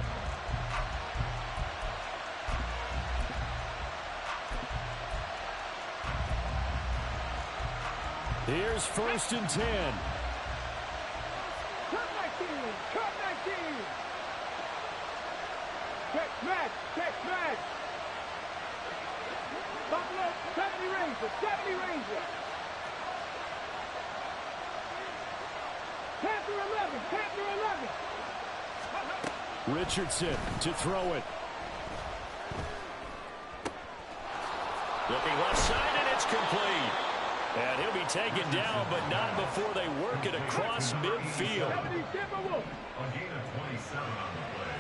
Here's 1st and 10. Cut 19! Cut 19! Check match! Check match! Buffalo, 70 Rangers! 70 Rangers! Panther 11! Panther 11! Richardson to throw it. Looking left side, and it's complete. And he'll be taken down, but not before they work it across midfield. A gain of 27 on the play.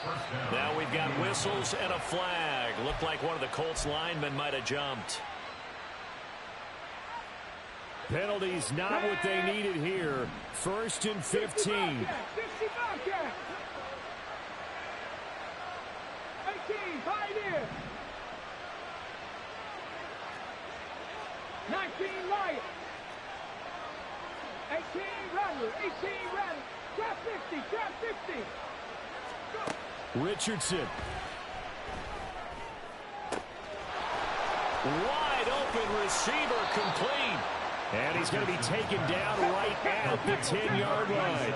First down. Now we've got whistles and a flag. Looked like one of the Colts linemen might have jumped. Penalties not what they needed here. 1st and 15. 60 Bobcat! 18, Pioneer! 19, Lion! 18, Rattler! 18, Rattler! Trap 50! Trap 50! Richardson. Wide open receiver complete. And he's going to be taken down right at the 10-yard line.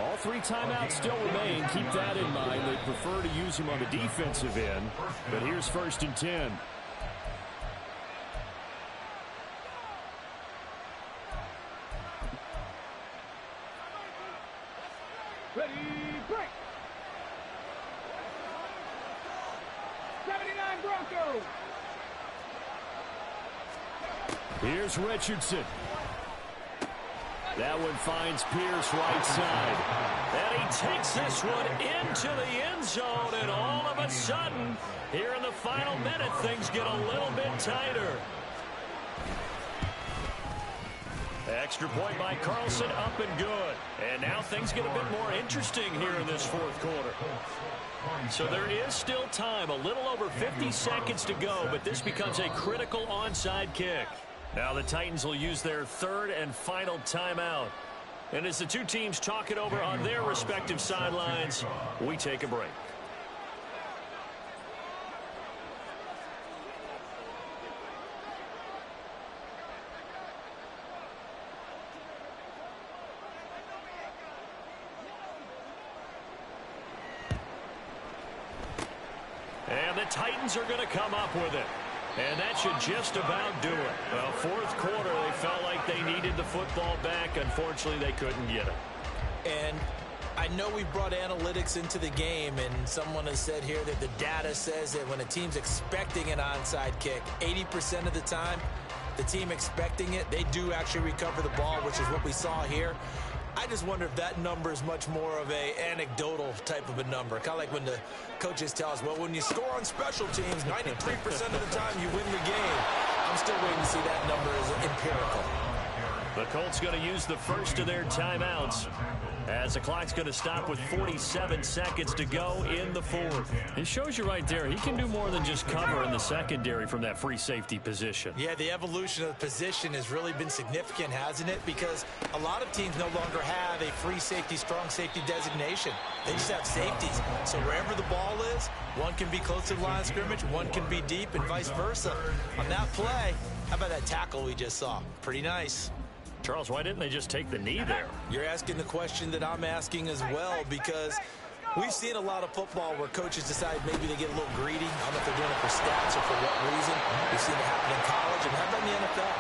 All 3 timeouts still remain. Keep that in mind. They prefer to use him on the defensive end. But here's 1st and 10. Ready, break. 79 Broncos. Here's Richardson. That one finds Pierce right side. And he takes this one into the end zone. And all of a sudden, here in the final minute, things get a little bit tighter. Extra point by Carlson, up and good. And now things get a bit more interesting here in this 4th quarter. So there is still time, a little over 50 seconds to go, but this becomes a critical onside kick. Now the Titans will use their 3rd and final timeout. And as the 2 teams talk it over on their respective sidelines, we take a break. And the Titans are going to come up with it. And that should just about do it. Well, 4th quarter, they felt like they needed the football back. Unfortunately, they couldn't get it. And I know we brought analytics into the game, and someone has said here that the data says that when a team's expecting an onside kick, 80% of the time, the team expecting it, they do actually recover the ball, which is what we saw here. I just wonder if that number is much more of a anecdotal type of a number. Kind of like when the coaches tell us, well, when you score on special teams, 93% of the time you win the game. I'm still waiting to see that number as empirical. The Colts going to use the first of their timeouts as the clock's going to stop with 47 seconds to go in the 4th. It shows you right there, he can do more than just cover in the secondary from that free safety position. Yeah, the evolution of the position has really been significant, hasn't it? Because a lot of teams no longer have a free safety, strong safety designation. They just have safeties. So wherever the ball is, one can be close to the line of scrimmage, one can be deep, and vice versa. On that play, how about that tackle we just saw? Pretty nice. Charles, why didn't they just take the knee there? You're asking the question that I'm asking as well, because we've seen a lot of football where coaches decide maybe they get a little greedy. I don't know if they're doing it for stats or for what reason. We've seen it happen in college, and how about in the NFL?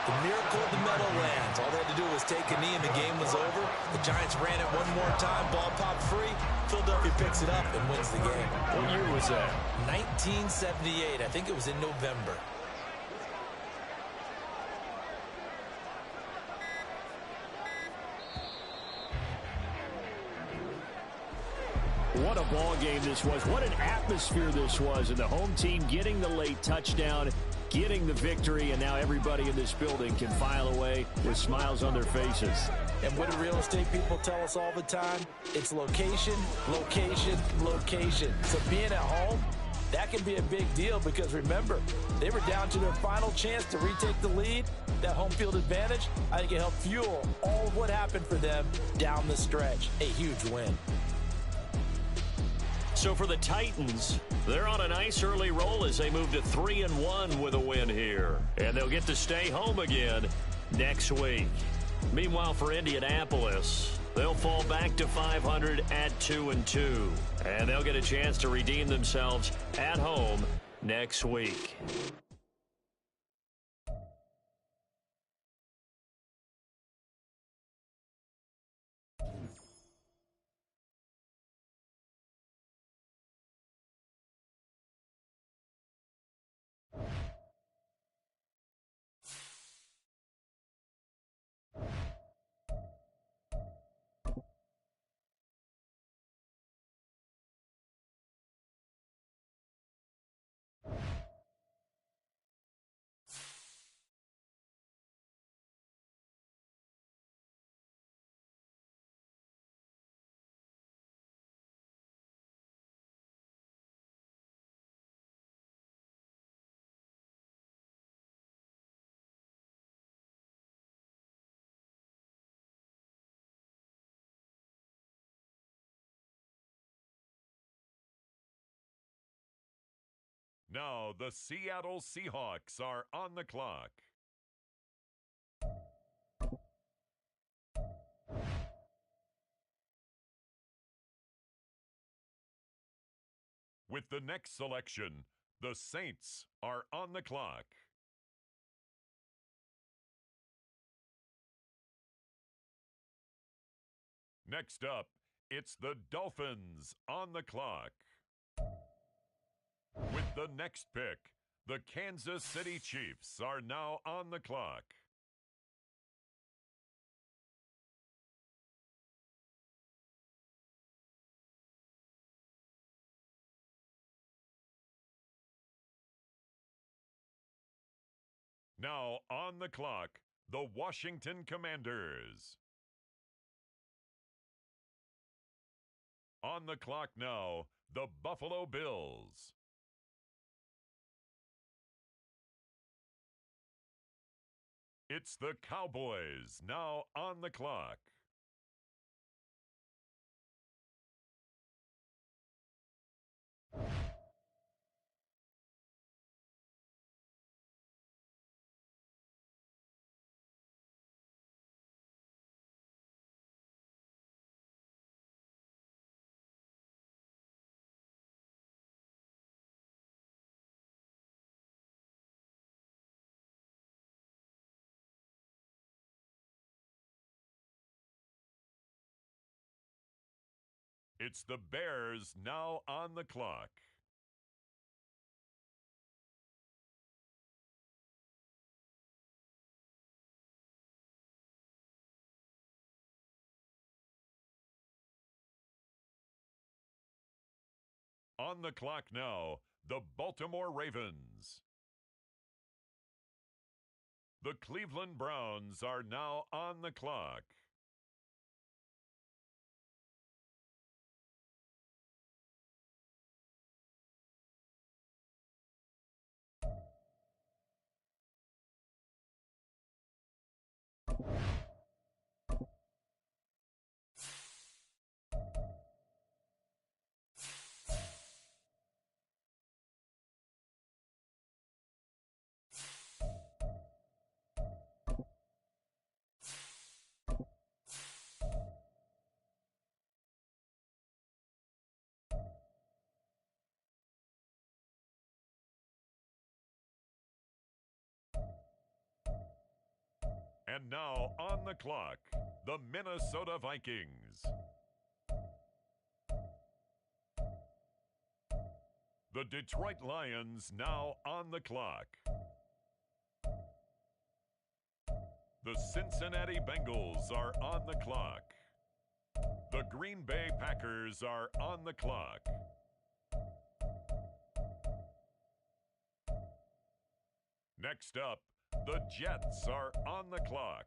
The miracle of the Meadowlands. All they had to do was take a knee, and the game was over. The Giants ran it one more time. Ball popped free. Philadelphia picks it up and wins the game. What year was that? 1978. I think it was in November. What a ball game this was. What an atmosphere this was. And the home team getting the late touchdown, getting the victory, and now everybody in this building can file away with smiles on their faces. And what do real estate people tell us all the time? It's location, location, location. So being at home, that can be a big deal because, remember, they were down to their final chance to retake the lead. That home field advantage, I think it helped fuel all of what happened for them down the stretch. A huge win. So for the Titans, they're on a nice early roll as they move to 3-1 with a win here. And they'll get to stay home again next week. Meanwhile, for Indianapolis, they'll fall back to 500 at 2-2. And they'll get a chance to redeem themselves at home next week. Now the Seattle Seahawks are on the clock. With the next selection, the Saints are on the clock. Next up, it's the Dolphins on the clock. With the next pick, the Kansas City Chiefs are now on the clock. Now on the clock, the Washington Commanders. On the clock now, the Buffalo Bills. It's the Cowboys now on the clock. It's the Bears now on the clock. On the clock now, the Baltimore Ravens. The Cleveland Browns are now on the clock. And now on the clock, the Minnesota Vikings. The Detroit Lions now on the clock. The Cincinnati Bengals are on the clock. The Green Bay Packers are on the clock. Next up, the Jets are on the clock.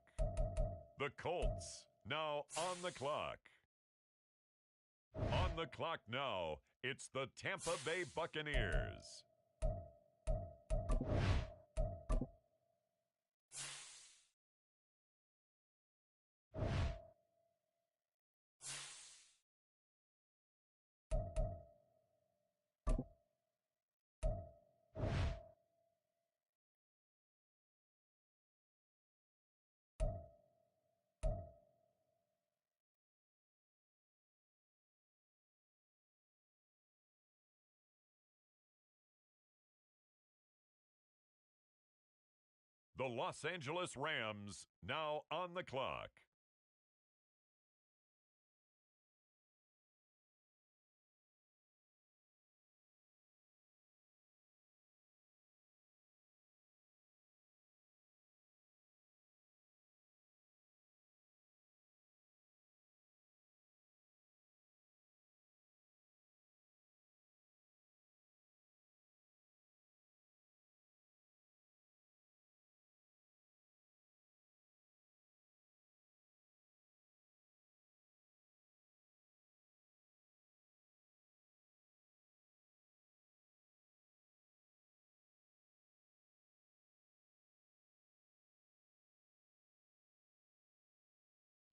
The Colts now on the clock. On the clock now, it's the Tampa Bay Buccaneers. The Los Angeles Rams now on the clock.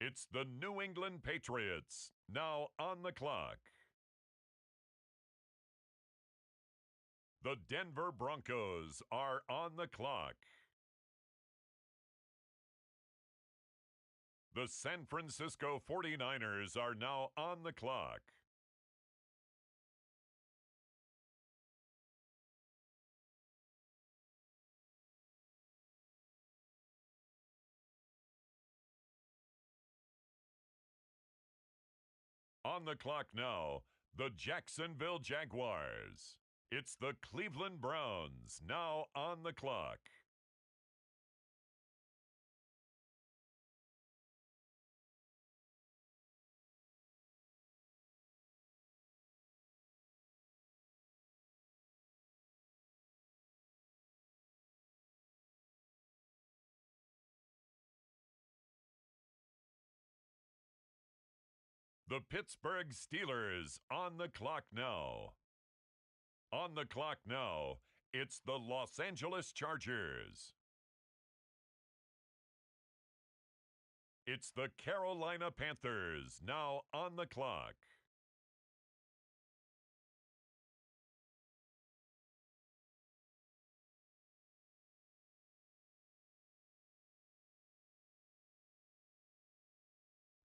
It's the New England Patriots now on the clock. The Denver Broncos are on the clock. The San Francisco 49ers are now on the clock. On the clock now, the Jacksonville Jaguars. It's the Cleveland Browns now on the clock. The Pittsburgh Steelers on the clock now. On the clock now, it's the Los Angeles Chargers. It's the Carolina Panthers now on the clock.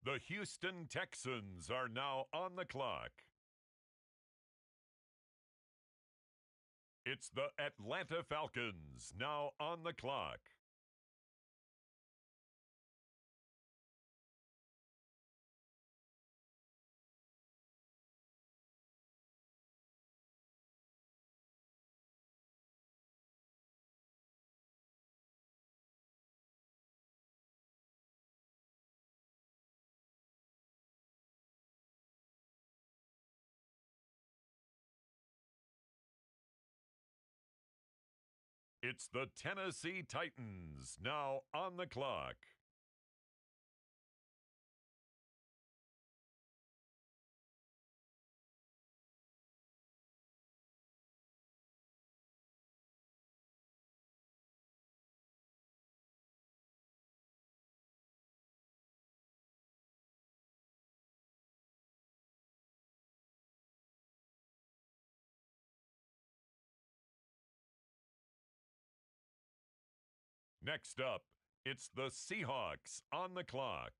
The Houston Texans are now on the clock. It's the Atlanta Falcons now on the clock. It's the Tennessee Titans now on the clock. Next up, it's the Seahawks on the clock.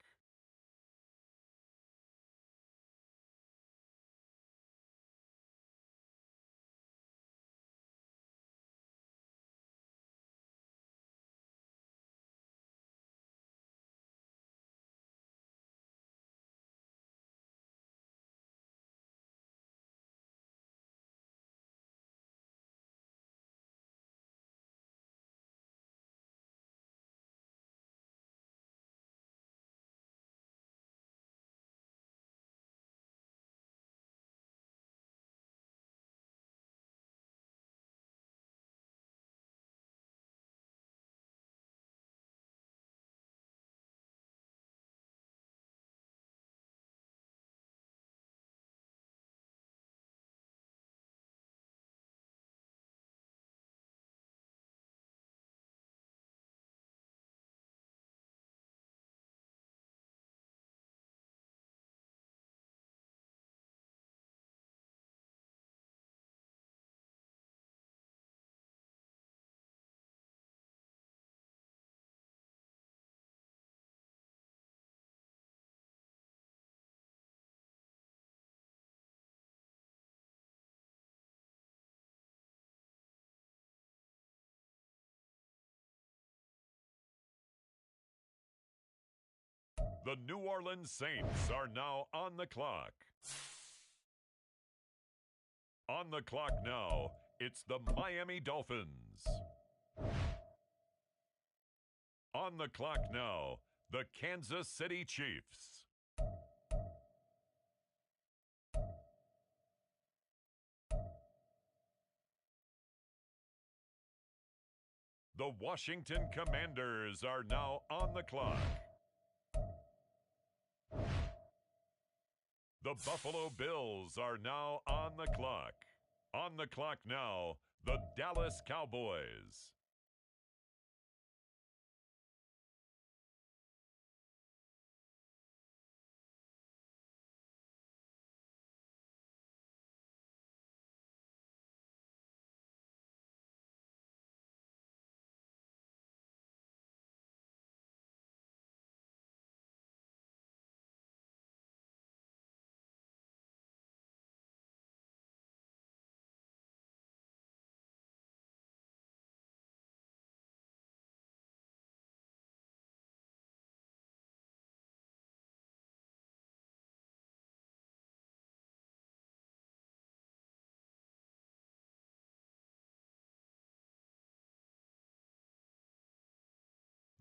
The New Orleans Saints are now on the clock. On the clock now, it's the Miami Dolphins. On the clock now, the Kansas City Chiefs. The Washington Commanders are now on the clock. The Buffalo Bills are now on the clock. On the clock now, the Dallas Cowboys.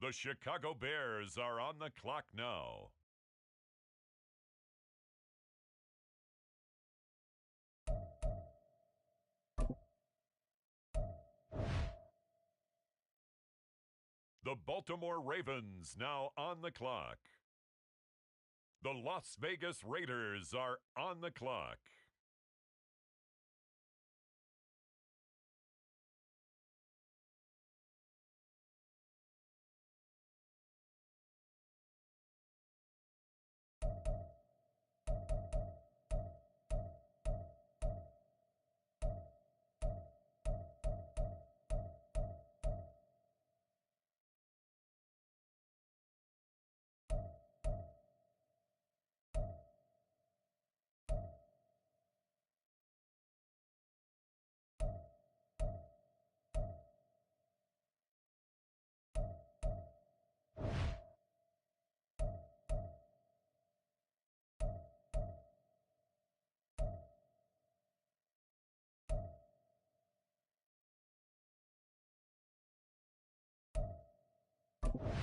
The Chicago Bears are on the clock now. The Baltimore Ravens now on the clock. The Las Vegas Raiders are on the clock.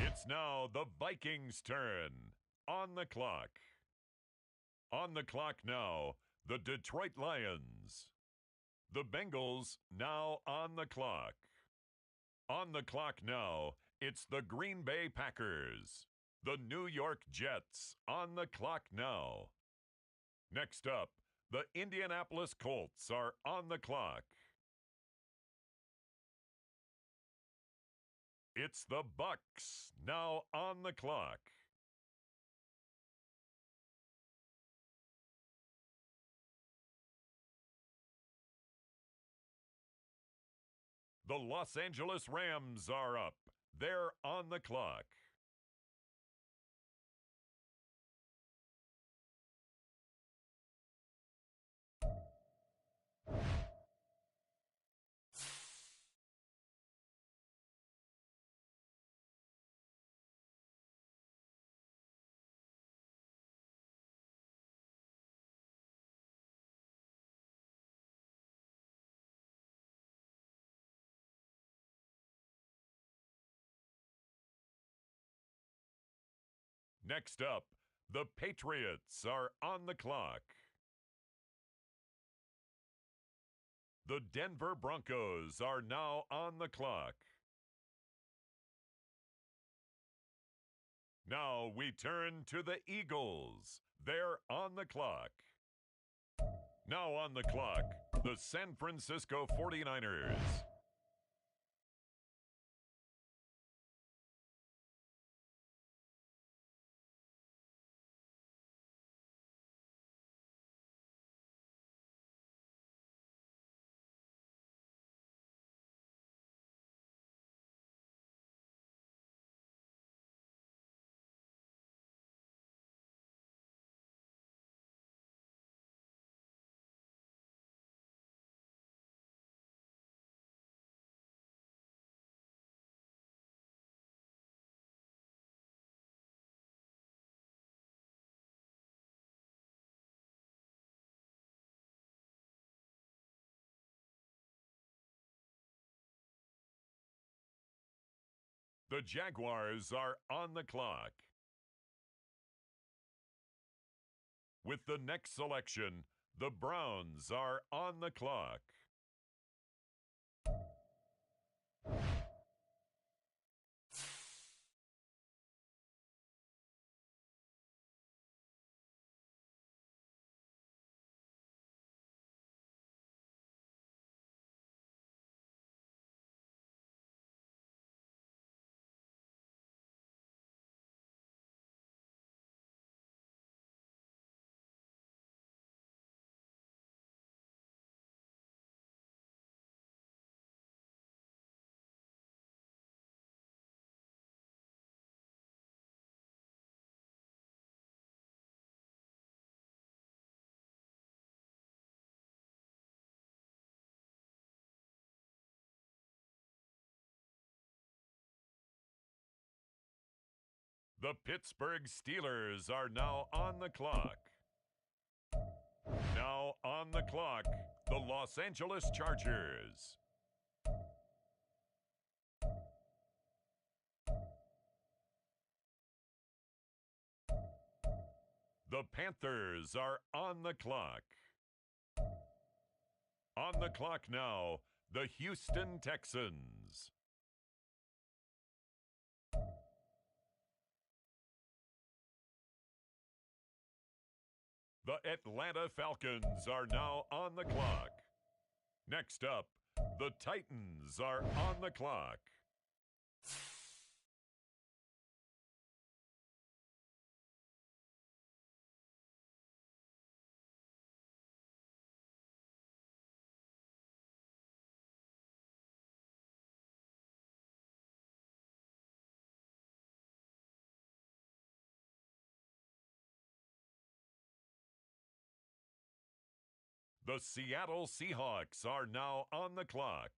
It's now the Vikings' turn. On the clock. On the clock now, the Detroit Lions. The Bengals now on the clock. On the clock now, it's the Green Bay Packers. The New York Jets on the clock now. Next up, the Indianapolis Colts are on the clock. It's the Bucks now on the clock. The Los Angeles Rams are up. They're on the clock. Next up, the Patriots are on the clock. The Denver Broncos are now on the clock. Now we turn to the Eagles. They're on the clock. Now on the clock, the San Francisco 49ers. The Jaguars are on the clock. With the next selection, the Browns are on the clock. The Pittsburgh Steelers are now on the clock. Now on the clock, the Los Angeles Chargers. The Panthers are on the clock. On the clock now, the Houston Texans. The Atlanta Falcons are now on the clock. Next up, the Titans are on the clock. The Seattle Seahawks are now on the clock.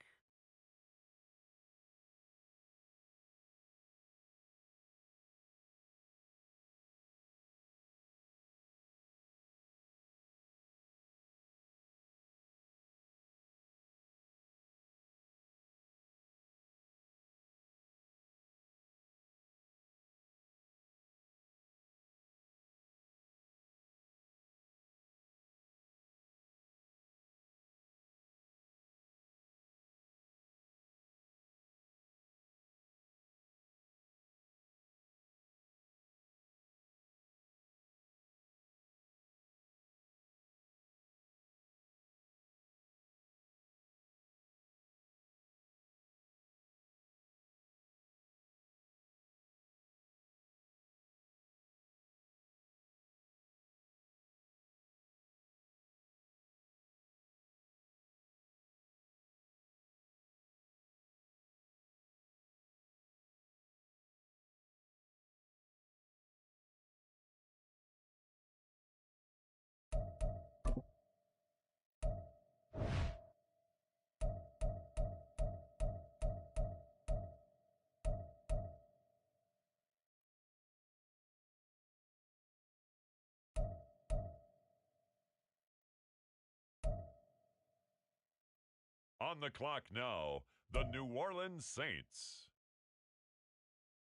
On the clock now, the New Orleans Saints.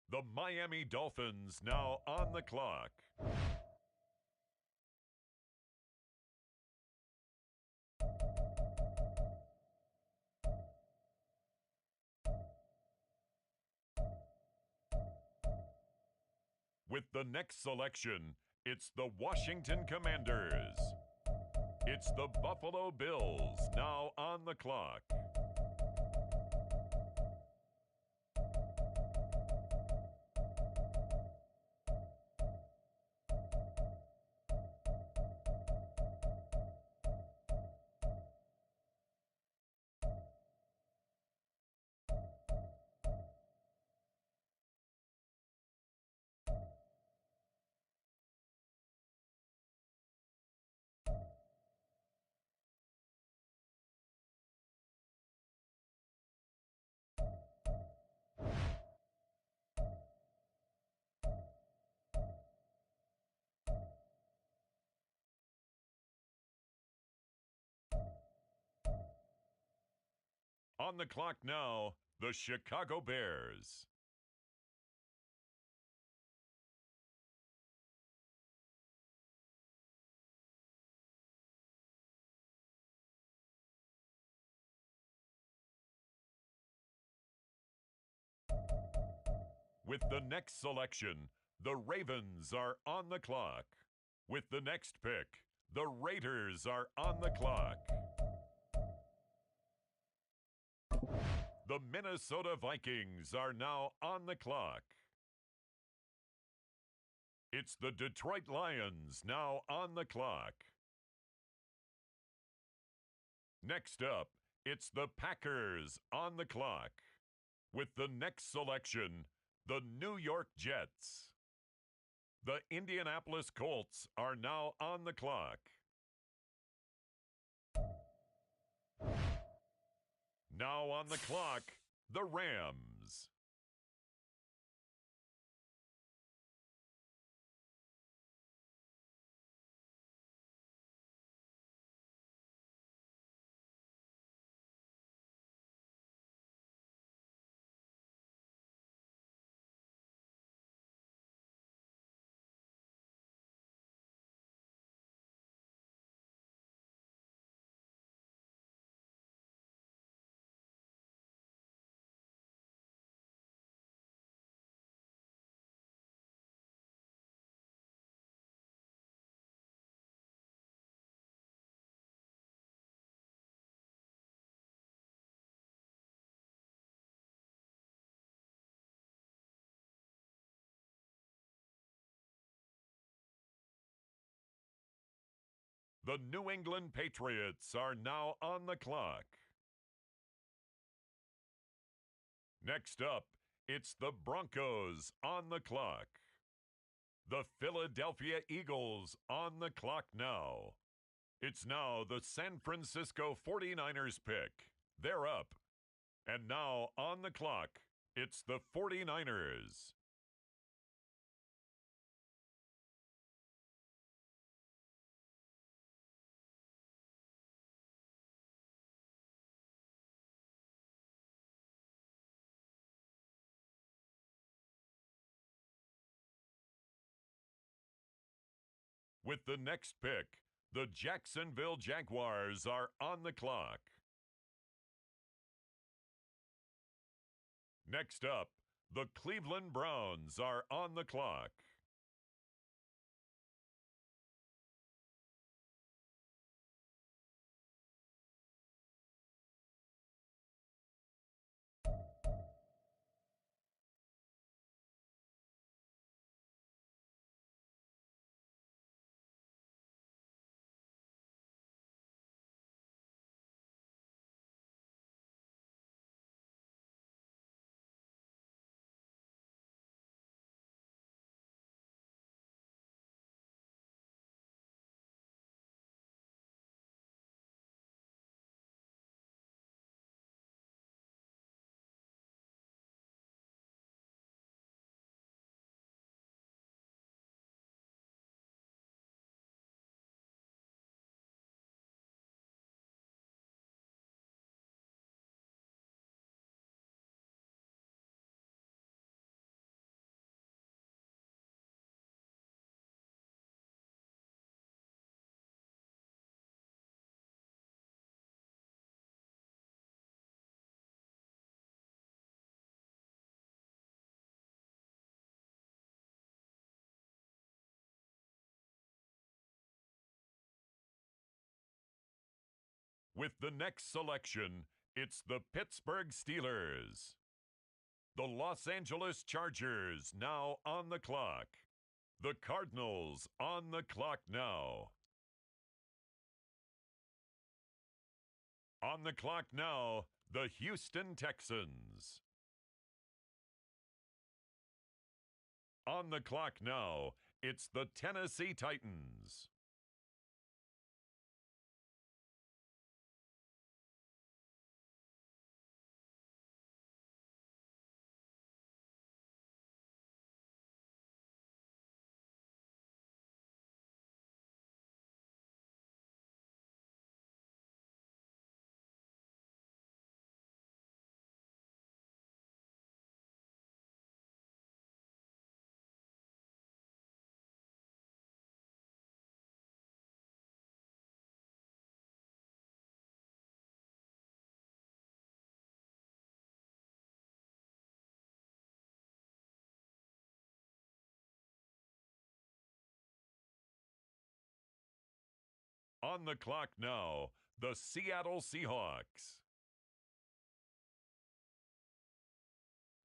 The Miami Dolphins now on the clock. With the next selection, it's the Washington Commanders. It's the Buffalo Bills now on the clock. On the clock now, the Chicago Bears. With the next selection, the Ravens are on the clock. With the next pick, the Raiders are on the clock. The Minnesota Vikings are now on the clock. It's the Detroit Lions now on the clock. Next up, it's the Packers on the clock. With the next selection, the New York Jets. The Indianapolis Colts are now on the clock. Now on the clock, the Rams. The New England Patriots are now on the clock. Next up, it's the Broncos on the clock. The Philadelphia Eagles on the clock now. It's now the San Francisco 49ers pick. They're up. And now on the clock, it's the 49ers. With the next pick, the Jacksonville Jaguars are on the clock. Next up, the Cleveland Browns are on the clock. With the next selection, it's the Pittsburgh Steelers. The Los Angeles Chargers now on the clock. The Cardinals on the clock now. On the clock now, the Houston Texans. On the clock now, it's the Tennessee Titans. On the clock now, the Seattle Seahawks.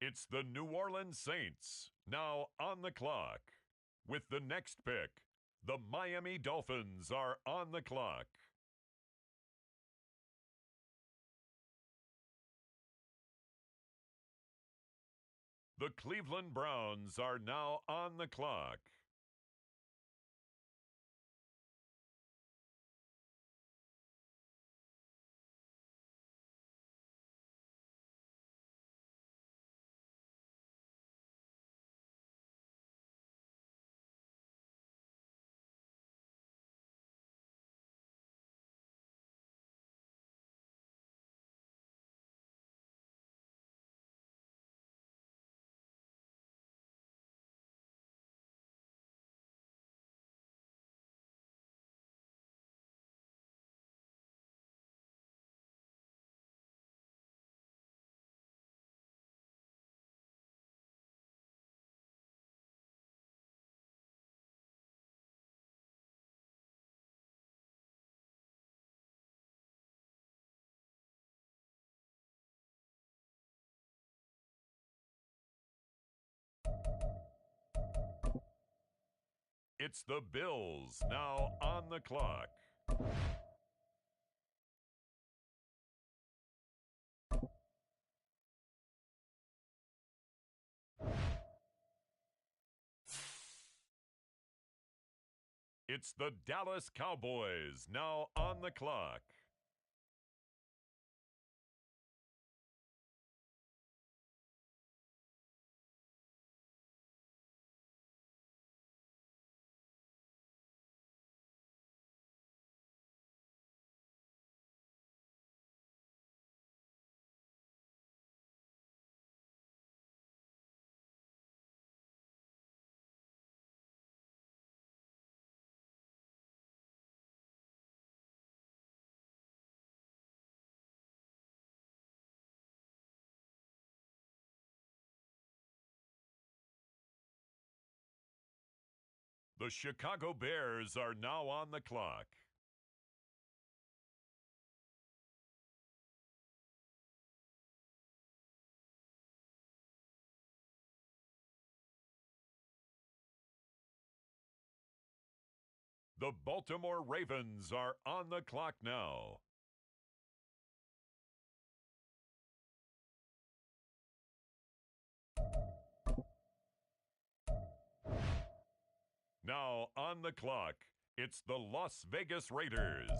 It's the New Orleans Saints, now on the clock. With the next pick, the Miami Dolphins are on the clock. The Cleveland Browns are now on the clock. It's the Bills now on the clock. It's the Dallas Cowboys now on the clock. The Chicago Bears are now on the clock. The Baltimore Ravens are on the clock now. Now on the clock, it's the Las Vegas Raiders.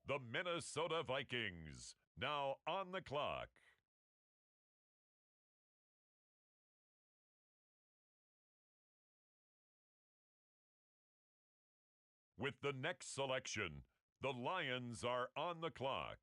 The Minnesota Vikings, now on the clock. With the next selection, the Lions are on the clock.